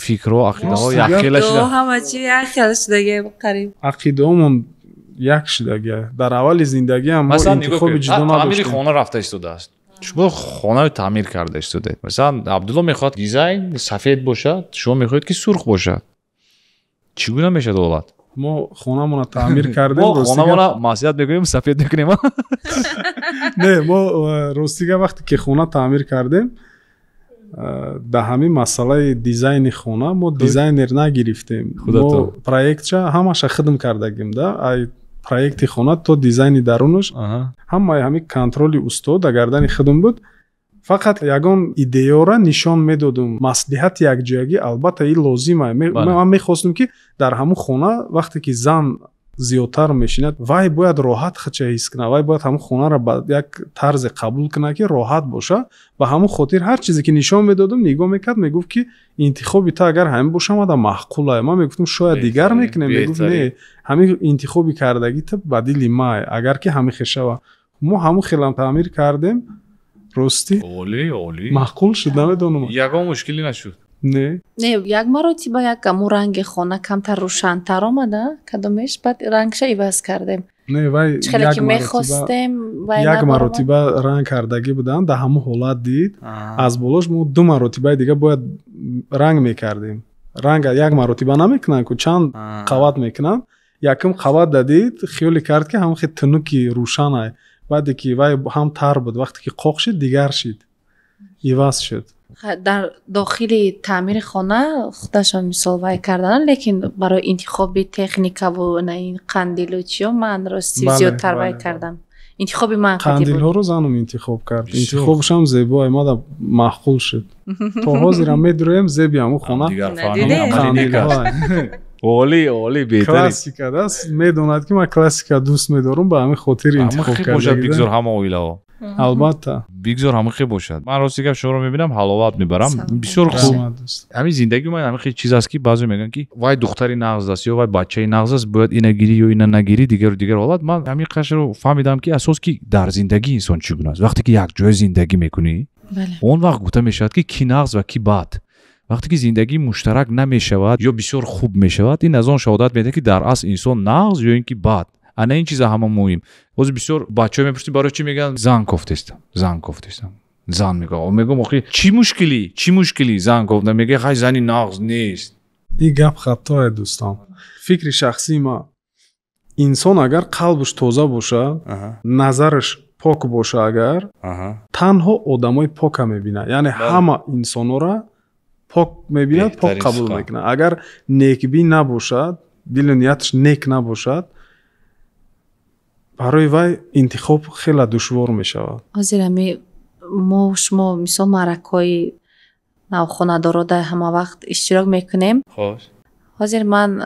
фикрҳо, ақидаҳо якхела шуда? ҳама чӣ якхела шудагӣ қариб. ақидаҳомон як шудагӣ. дар аввали зиндагиам мо интихоби ҷудо надоштем. таъмири хона рафта истодааст. шумо хонаро таъмир карда истодед. масалан Абдулло мехоҳад дизайн сафед бошад, шумо мехоҳед ки сурх бошад. чӣ гуна мешад ҳолат? мо хонамона таъмир кардем. мо хонамона маъсият мекунем, сафед мекунем. не, мо ростига вақте ки хона таъмир кардем, дар ҳамин масъалаи дизайни хона мо дизайнер нагирифтем. мо проектша ҳамаша худам кардагим да. ай проекти хона то дизайни дарунаш ҳамаи ҳамин контроли устод дар гардани худам буд. фақат ягон идеяро нишон медодум. маслиҳати якҷоягӣ албатта ин лозимае. ман мехостам ки дар ҳамун хона вақте ки зан зиёдтар мешинад, вай бояд роҳат худша ҳис кунад, вай бояд ҳамун хонаро ба як тарзе қабул кунад ки роҳат боша. ба ҳамун хотир ҳар чизе ки нишон медодум, нигоҳ мекард, мегуфт ки интихоби ту агар ҳамин боша мада маъқулае. ман мегуфтам шояд дигар мекунем, мегуфт не, ҳамин интихоби кардагӣ ту ба дили мае, агар ки ҳамин хел шава. мо ҳамун хелам таъмир кардем. рости олӣ маъқул шуд, намедонам. ягон мушкилӣ нашуд? не, як маротиба якаму ранги хона камтар рӯшантар омада, кадомеш баъд рангша иваз кардем. не, вай як маротиба ранг кардагӣ буданд, дар ҳамун ҳолат дид. аз болош мо 2 маротибаи дига бояд ранг мекардем. ранг як маротиба намекунанд ку чанд қават мекунанд. якум қават дадид, хиёле кард ки ҳамон хел тунуки рӯшанае. بعد که وای هم تر بود وقتی که قاق شد دیگر شد عوض شد. در داخل تعمیر خانه خودشان مثال وای کردن لیکن برای انتخاب تکنیک و این قندیل و چیا من راستی زیادتر وای کردم. انتخاب من قندیل ها رو زنم انتخاب کرد. انتخابش هم زیبا ما معقول شد. تا حاضر هم میدرویم زیبی همو خانه. قندیل ها. عالی بهتری. کلاسیک است. میدوند که من کلاسیک دوست میدارم به همین خاطر انتخاب کردم. باشد بگذار همه اویلا. البته. بگذار همه خیلی باشد. من راستی که شما رو میبینم حلاوت میبرم. بسیار خوب. همین زندگی من همین خیلی چیز است که بعضی میگن که وای دختری نغز است یا وای بچه‌ی نغز است باید اینو گیری یا اینو نگیری دیگر حالت. من همین قشر رو فهمیدم که اساس کی در زندگی انسان چگونه است. وقتی که یک جای زندگی میکنی اون وقت گفته میشود که کی نغز و کی بد. وقتی که زندگی مشترک نمیشود یا بسیار خوب میشود این از آن شهادت میده که در اصل انسان نغز یا اینکه بد. انا این چیزا همه مهم. باز بسیار بچه‌ها میپرسن برای چی میگن زن گفتستم. زن میگم آخه چی مشکلی زن گفتم میگه خای زنی نغز نیست. این گپ خطا دوستان. فکر شخصی ما انسان اگر قلبش تازه باشه نظرش پاک باشه اگر تنها آدمای پاک میبینه یعنی همه انسانا را پاک میبیند پاک قبول میکنه. اگر نیکبین نباشد دل و نیتش نیک نباشد برای وای انتخاب خیلی دشوار میشود. حاضر همی ما شما مثال معرکای نو خانه‌دارا در همه وقت اشتراک میکنیم. خوش. حاضر من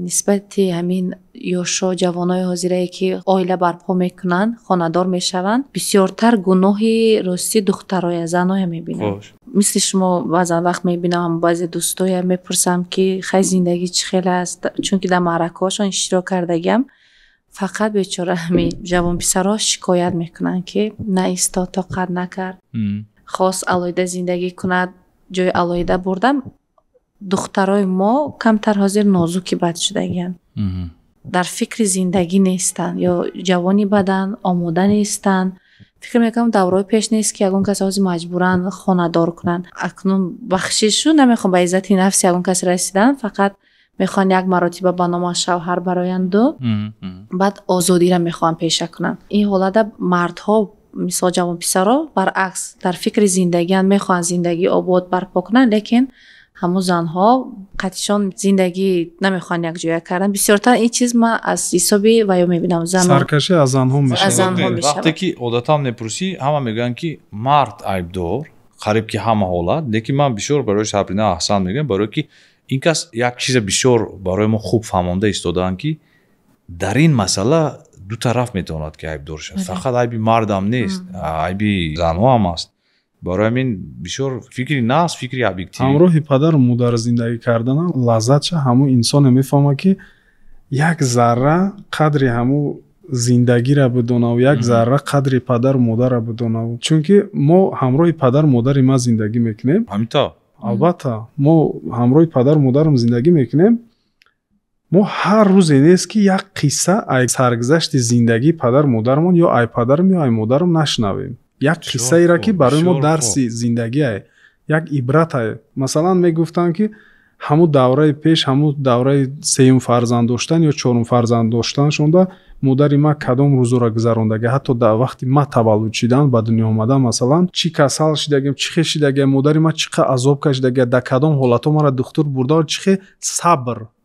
نسبت همین یوشا جوانای حاضره که عائله برپا میکنن خانه‌دار میشوند بسیارتر گناهی راستی دخترای زنای میبینم. مثل شما بعضا وقت میبینم بعضی دوستای میپرسم که خیلی زندگی چه خیلی است چون که در معرکه‌هاشون اشتراک کردگم فقط بیچاره همین جوان پسرها شکایت میکنن که نه ایستاد طاقت نکرد خواست علایده زندگی کند جای علایده بردم. دخترای ما کمتر حاضر نازوکی بد شدگیان در فکر زندگی نیستن یا جوانی بدن آموده نیستن. فکر میکنم دورای پیش نیست که اگون کسی حاضر مجبورن خانه دار کنن. اکنون بخشیشو نمیخوام به عزت نفسی اگون کسی رسیدن فقط میخوان یک مراتبه به نام شوهر برایند و بعد آزادی را میخوان پیشه کنن. این حالت مردها مثلا جوان پسرها برعکس در فکر زندگی میخوان زندگی آباد برپا کنن لیکن همون زنها قطعشان زندگی نمیخوان یک جای کردن. بسیارتر این چیز من از حسابی ویا میبینم سرکشی از زنها میشه. وقتی که عادتا میپرسی همه میگن که مرد عیبدار قریب که همه حالت لیکن من بسیار برای صبرینه احسان میگم برای که این کس یک چیز بسیار برای ما خوب فهمانده ایستادن که در این مسئله دو طرف میتواند که عیب دار شد. فقط عیبی مردم نیست عیبی زنها هم است. برای من بسیار فکری ناس فکری ابیکتیو همراه پدر و مادر زندگی کردن لذتش همون انسان میفهمه که یک ذره قدر همون زندگی را بدونه و یک ذره قدر پدر و مادر را بدونه چون که ما همراه پدر و مادر ما زندگی میکنیم. همینطور البته ما همراه پدر و مادرم زندگی میکنیم. ما هر روز نیست که یک قصه ای سرگذشت زندگی پدر مادرمون یا ای پدرم یا ای مادرم نشنویم. یک قصه ای را که برای ما درس زندگی ای یک عبرت ای. مثلا میگفتن که همون دوره پیش همون دوره سیوم فرزند داشتن یا چهارم فرزند داشتن شونده مادر ما کدام روز را گذراندگی حتی در وقتی ما تولد شدن به دنیا اومدم مثلا چی کسل شدگیم چی خشیدگی مادر ما چقدر عذاب کشیدگی در کدام حالت ما را دکتر برده چقدر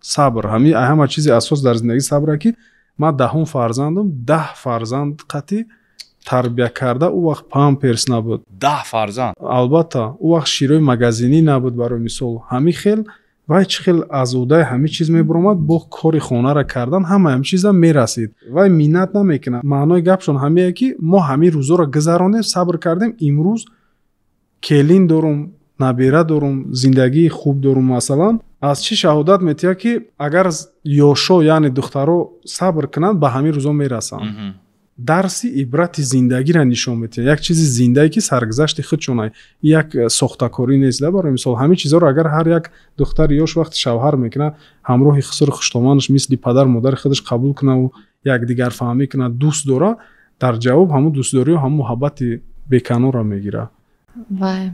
صبر همه چیز اساس در زندگی صبره که ما دهم فرزندم 10 فرزند قطعی تربیه کرده او وقت پامپرس نبود 10 فرزند البته او وقت شیروی مگزینی نبود برای مثال همین خیل وای چه خیل ازوده همه چیز میبرمد با کاری خونه را کردن همه چیزا میرسید وای مینت نمیکنه. معنای گپشون همینه که ما همین روزا را گذرانیم صبر کردیم امروز کلین دارم نبیره دارم زندگی خوب دارم. مثلا از چی شهادت میتیه که اگر یوشو یعنی دخترو صبر کنند به همین روزا میرسن. درسی عبرت زندگی را نشون میده یک چیزی زنده که سرگذشت خودشونه یک ساختکاری نیست. برای مثال همین چیزا رو اگر هر یک دختر یاش وقت شوهر میکنه همراه خسر خوشتمانش مثل پدر مادر خودش قبول کنه و یک دیگر فهمی کنه دوست داره در جواب همون دوست داری و هم محبت بیکنار را میگیره. وای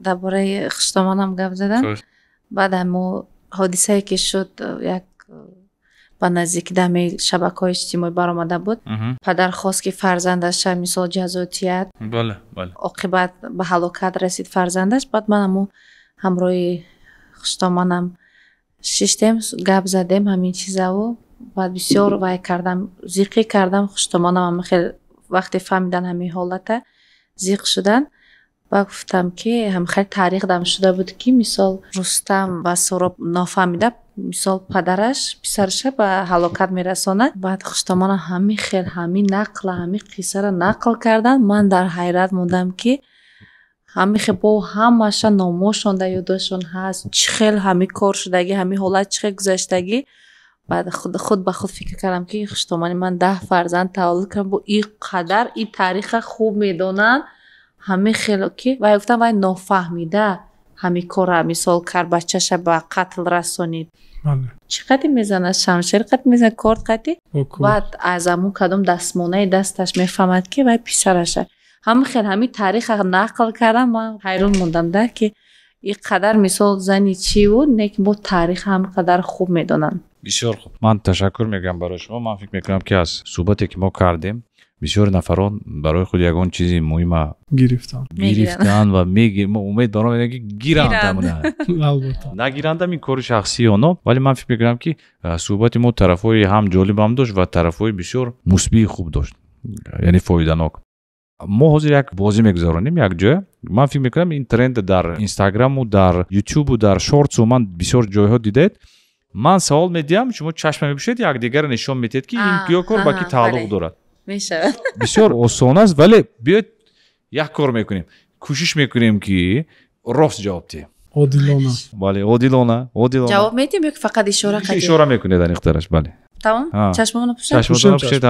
درباره خوشتمانم گپ زدم بعد همون حادثه که شد یک ба наздики дами шабакаҳои иҷтимоӣ баромада буд. Падар хост ки фарзандаш мисол ҷазоатият оқибат ба ҳалокат расид фарзандаш. Баъд ман аму ҳамроҳи хуштомонам шиштем гап задем ҳамин чизаву баъд бисёр вай кардам зиқӣ кардам. хуштомонам ама хел вақте фаҳмидан ҳамин ҳолата зиқ шудан. Ба гуфтам ки хеле таърих дам шуда буд ки мисол Рустам ва Сороб нофаҳмида мисол падараш писараша ба ҳалокат мерасонад. Баъд хуштомонам ҳамин нақла ҳамин қиссаро нақл кардан. Ман дар ҳайрат мондам ки ҳамин бо ҳамаша номошон дар ёддоштшон ҳаст, чӣ хел ҳамин кор шудагӣ, ҳамин ҳолат чӣ хел гузаштагӣ. баъд худ ба худ фикр кардам ки хуштомони ман 10 фарзанд таваллуд кардам, бо ин қадар ин таъриха хуб медонанд. ҳамин хело ки вай гуфтам вай нофаҳмида ҳамин кора мисол кард, бачаша ба қатл расонид. Чӣ қати мезанад, шамшер қати мезанад, корд қати. баъд аз амун кадом дастмонаи дасташ мефаҳмад ки вай писараша. ҳамин таъриха нақл кардам. ман ҳайрон мондам да ки ин қадар мисол зани чӣ буд, неки бо таърих ҳамин қадар хуб медонанд. бисёр хуб. ман ташаккур мегӯям барои шумо. ман фикр мекунам ки аз суҳбате ки мо кардем бисёри нафарон барои худ ягон чизи муҳима гирифтан ва умед дорам ки гиранд. нагиранда ин кори шахсии оно, вале ман фикр мекунам ки суҳбати мо тарафҳои ҳам ҷолибам дошт ва тарафҳои бисёр мусбии хуб дошт, яъне фоиданок. мо ҳозир як бозӣ мегузаронем як ҷоя. ман фикр мекунам ин тренд дар инстаграму дар ютубу дар шортсу ман бисёр ҷойҳо дидаед. ман савол медиҳам, шумо чашма мепӯшед, якдигарро нишон медиҳед ки ин ё кор ба ки тааллуқ дорад. бисёр осон аст, вале биёед як кор мекунем, кӯшиш мекунем ки рост ҷавоб диҳем. одилона. бале, одилона ҷавоб медиҳем ё ки фақат ишора қадем? ишора мекунед аниқтараш. бале, тамом. чашмаонро пӯшед, чашматонро пӯшед,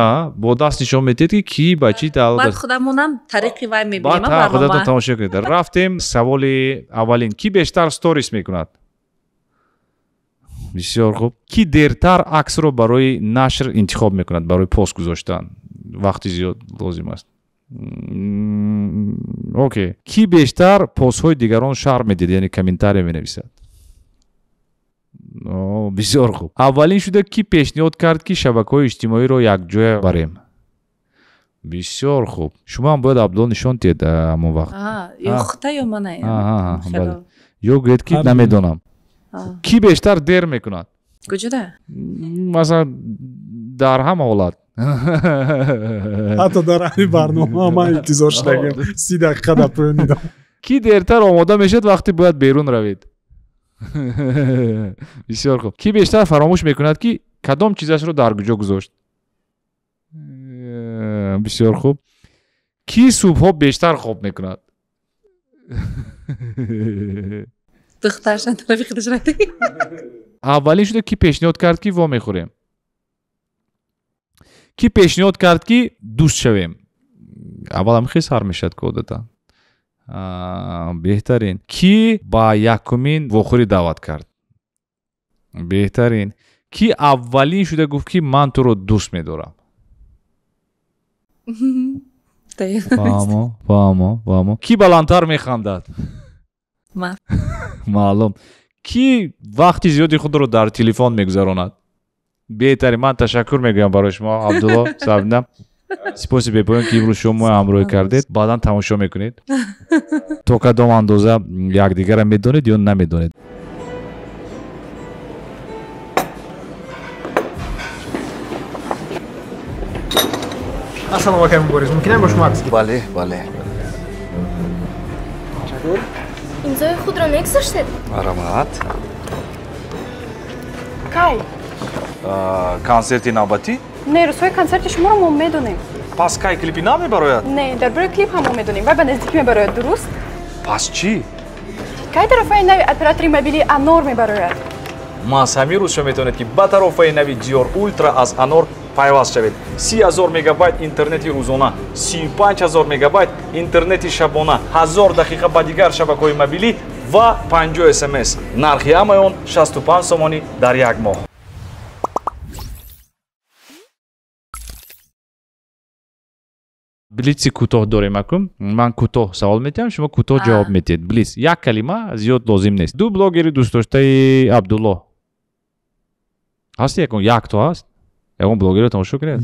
бо даст нишон медиҳед ки кӣ ба чӣ тааллуқ баъд худамонам тариқи вай мебинем. баъд худатон тамошо кунед. рафтем саволи аввалин. ки бештар сторис мекунад? бисёр хуб. ки дертар аксро барои нашр интихоб мекунад, барои пост гузоштан? вақти зиёд лозим аст. окей. ки бештар постҳои дигарон шарҳ медиҳад, яъне комментария менависад? бисёр хуб. аввалин шуда ки пешниҳод кард ки шабакаҳои иҷтимоиро якҷоя барем? бисёр хуб. шумо ҳам бояд Абдулло нишон диҳед ҳамон вақт. ё хута ё мана ё гӯед ки намедонам. ки бештар дер мекунад? куҷода? масалан дар ҳама ҳолат. ҳатто дар ҳамин барнома ман интизор шудагем 30 дақиқа дар поёни дам. ки дертар омода мешавад вақте бояд берун равед? бисёр хуб. ки бештар фаромӯш мекунад ки кадом чизашро дар куҷо гузошт? бисёр хуб. ки субҳҳо бештар хоб мекунад? духтаршан тарафи худаш рафта. аввалин шуда ки пешниҳод кард ки во мехӯрем? ки пешниҳод кард ки дӯст шавем? аввал ҳам хеле сар мешавад ки одатан. беҳтарин. ки ба якумин вохӯрӣ даъват кард? беҳтарин. ки аввалин шуда гуфт ки ман туро дӯст медорам? фаҳмо. ки баландтар механдад? ман. маълум. ки вақти зиёди худро дар телефон мегузаронад? беҳтарин. ман ташаккур мегӯям барои шумо Абдулло, Сабина. сипоси бепоён ки имрӯз шумо ҳамроҳӣ кардед. баъдан тамошо мекунед то кадом андоза якдигарро медонед ё намедонед. ассалому алайкум Борис, мумкинам бо шумо акс гирем? бале. имзои худро мегузоштед? маромат. кай? консерти навбатӣ? не, рӯзҳои консерти шуморо мо медонем. пас кай клипи нав мебарояд? не, дар бораи клип ҳам мо медонем. вай ба наздикӣ мебарояд, дуруст? пас чӣ? кай тарофаи нави оператори мобилии Анор мебарояд? мас ҳамин рӯз шумо метавонед ки ба тарофаи нави Dior Ultra аз Anor пайваст шавед. 30,000 мегабайт интернети рӯзона, 35,000 мегабайт интернети шабона, 1000 дақиқа ба дигар шабакаҳои мобилӣ ва 50 SMS. нархи ҳамаи он 65 сомонӣ дар як моҳ. блици кӯтоҳ дорем акум. ман кӯтоҳ савол метиҳам, шумо кӯтоҳ ҷавоб медиҳед. блиц як калима, зиёд лозим нест. ду блогери дӯстдоштаи Абдулло. ҳасти як то ҳаст ягон блогерро тамошо кардед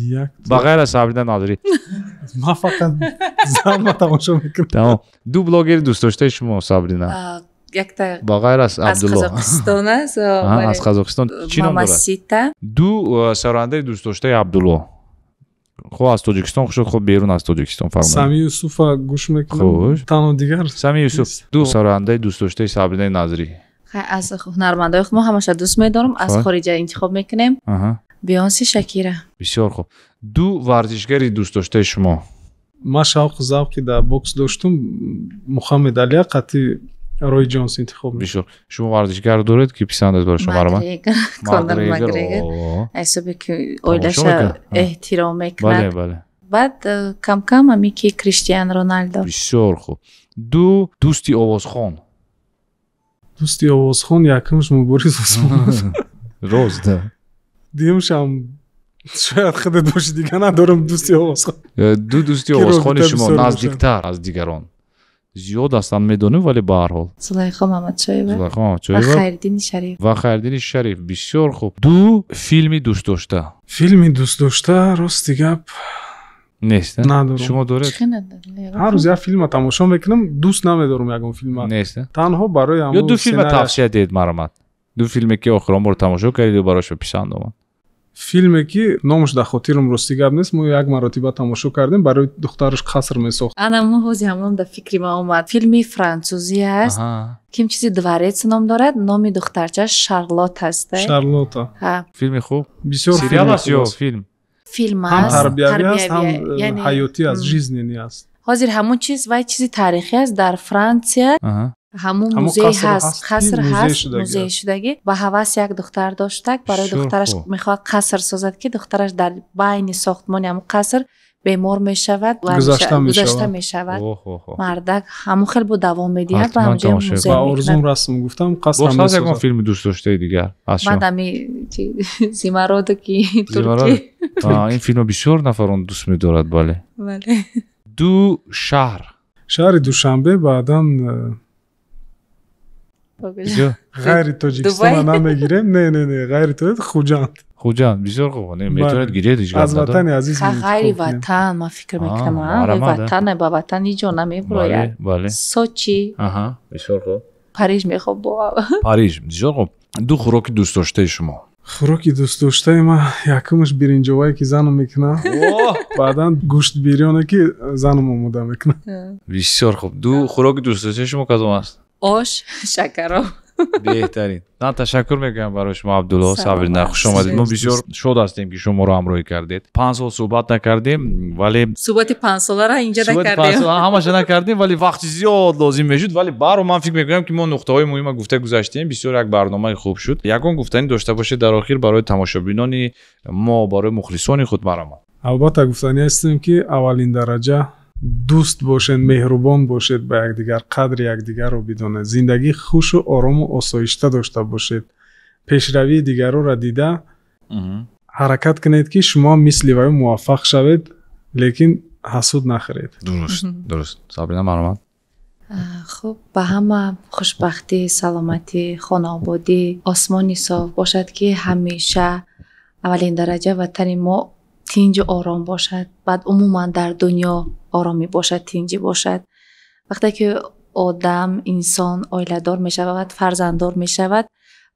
ба ғайр аз Сабрина Назирӣ ман фақат занро тамошо мекунам. тамом ду блогери дӯстдоштаи шумо Сабрина якта ба ғайр аз аз Абдулло Қазоқистон аст аз Қазоқистон чӣ ном дорад Мамасита ду сарояндаи дӯстдоштаи Абдулло хо аз Тоҷикистон хушуд хо берун аз Тоҷикистон фармоед Сами Юсуфа гӯш мекунам. Хуш. Танҳо дигар Сами Юсуф ду сарояндаи дӯстдоштаи Сабринаи Назирӣ аз ҳунармандои худ мо ҳамаша дӯст медорам аз хориҷа интихоб мекунем Беёнси Шакира бисёр хуб ду варзишгари дӯстдоштаи шумо ман шавқу завқи дар бокс доштум Мухаммед Алия қатъи Рой Джонс интихоб мекунам. бисёр шумо варзишгар доред ки писанд аст барои шумо барои ман Конор Макгрегор ҳисоби ки оилаша эҳтиром мекунад бале баъд кам кам ҳами ки Криштиану Роналдо бисёр хуб ду дӯсти овозхон дӯсти овозхон якумш Муборис Усмонов рост дуюмшам шояд худат боши дига надорам дӯсти овозхон ду дӯсти овозхони шумо наздиктар аз дигарон зиёд ҳастанд медонем вале ба ҳар ҳол Зулайха Мамадшоева Зулайха ва Мамадшоева Хайриддини Шариф ва Хайриддини Шариф бисёр хуб ду филми дӯстдошта филми дӯстдошта рости гап нест надорам. шумо доред ҳар рӯз як филма тамошо мекунам дӯст намедорам ягон филма нест танҳо барои ё ду филма тавсия дед марамад ду филме ки охирон бор тамошо кардиду барояшо писанд омад филме ки номаш дар хотирам рости гап нест мо як маротиба тамошо кардем барои духтараш қаср месохт ана мо ҳози ҳамон дар фикри ман омад филми французӣ аст ким чизи дворец ном дорад номи духтарчаш Шарлот аст Шарлота филми хуб бисёр сериал аст ё филм филм ҳам аст тарбиявӣ аст ҳам яъне ҳаётӣ аст жизненӣ аст ҳозир ҳамон чиз вай чизи тарихӣ аст дар Франсия ҳамун музей ҳаст қаср ҳаст музей шудагӣ ба ҳавас як духтар доштак барои духтараш мехоҳад қаср созад ки духтараш дар байни сохтмони ҳамун қаср бемор мешавад ва гузашта мешавад мардак ҳамун хел бо давом медиҳад ва ҳамҷои музей ба орзум расм гуфтам қасрам бос ҳаст ягон филми дӯстдоштаи дигар аз шумо ман ами Зимароду ки турки ин филма бисёр нафарон дӯст медорад бале ду шаҳри Душанбе баъдан ғайри Тоҷикистона намегирем не ғайри Тоҷик Хуҷанд бисёр хуб метавонед гиред ҳеҷ гап аз ватани азиз ғайри ватан ман фикр мекунам ватан ба ватани ҷо намеброяд Сочи бисёр хуб Париж мехоб Париж бисёр хуб ду хӯроки дӯстдоштаи шумо хӯроки дӯстдоштаи ман якумаш биринҷовое ки занам мекунам баъдан гӯшт бирёне ки занам омода мекунам бисёр хуб ду хӯроки дӯстдоштаи шумо кадом аст ош шакароб беҳтарин ман ташаккур мекунам барои шумо Абдулло Сабрина хуш омадед мо бисёр шод ҳастем ки шуморо ҳамроҳӣ кардед 5 сол суҳбат накардем вале суҳбати 5 солара инҷа накардем ҳамаша накардем вале вақти зиёд лозим мешуд вале баро ман фикр мекунам ки мо нуқтаҳои муҳимро гуфта гузаштем бисёр як барномаи хуб шуд ягон гуфтанӣ дошта бошед дар охир барои тамошобинони мо барои мухлисони худ марамад албатта гуфтанӣ ҳастем ки аввалин дараҷа дӯст бошед меҳрубон бошед ба якдигар қадри якдигарро бидонед зиндагӣ хушу орому осоишта дошта бошед пешравии дигарро дида ҳаракат кунед ки шумо мисли вай муваффақ шавед лекин ҳасуд нахӯред дуруст Сабрина маромад хуб ба ҳама хушбахтӣ саломатӣ хонободӣ осмони соф бошад ки ҳамеша аввалин дараҷа ватани мо тинҷу ором бошад баъд умуман дар дунё оромӣ бошад тинҷӣ бошад вақте ки одам инсон оиладор мешавад фарзанддор мешавад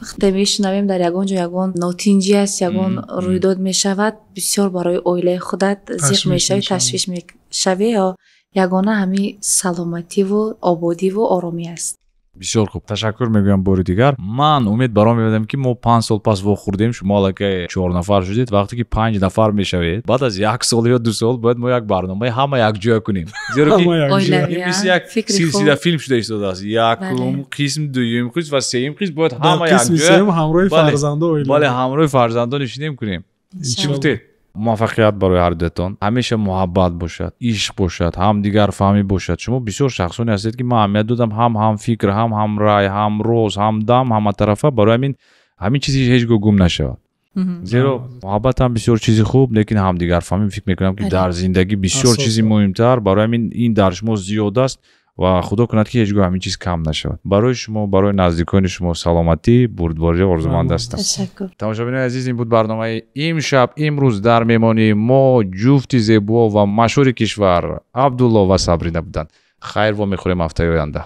вақте мешунавем дар ягон ҷо ягон нотинҷӣ аст ягон рӯйдод мешавад бисёр барои оилаи худат зиқ мешавӣ ташвиш мешавӣ ё ягона ҳамин саломативу ободиву оромӣ аст бисёр хуб ташаккур мегӯям бори дигар ман умед баром мебадам ки мо 5 сол пас вохӯрдем шумо аллакай 4 нафар шудед вақте ки 5 нафар мешавед баъд аз 1 сол ё 2 сол бояд мо як барномаи ҳама якҷоя кунем зеро ки мисли як силсила филм шуда истодааст якум қисм дуюм қисм ва сеюм қисм бояд ҳама якҷоя ҳамроҳи фарзандон бале ҳамроҳи фарзандон нишинем кунем чӣ гуфтед муваффақият барои ҳардуятон ҳамеша муҳаббат бошад ишқ бошад ҳамдигарфаҳмӣ бошад шумо бисёр шахсоне ҳастед ки ман аҳамият додам ҳам фикр ҳам рай ҳам роз ҳам дам ҳаматарафа барои ҳамин чизи ҳеҷ гоҳ гум нашавад зеро муҳаббат ҳам бисёр чизи хуб лекин ҳамдигарфаҳмӣ фикр мекунам ки дар зиндагӣ бисёр чизи муҳимтар барои ин дар шумо зиёд аст و خدا کند که هیچگاه همین چیز کم نشود. برای شما، برای نزدیکان شما سلامتی، بردباری آرزومند هستم. تشکر. تماشاچیان عزیز، این بود برنامه امشب. امروز در مهمانی ما جفت زیبا و مشهور کشور عبدالله و صبرینا بودند. خیر و میخوریم هفته آینده.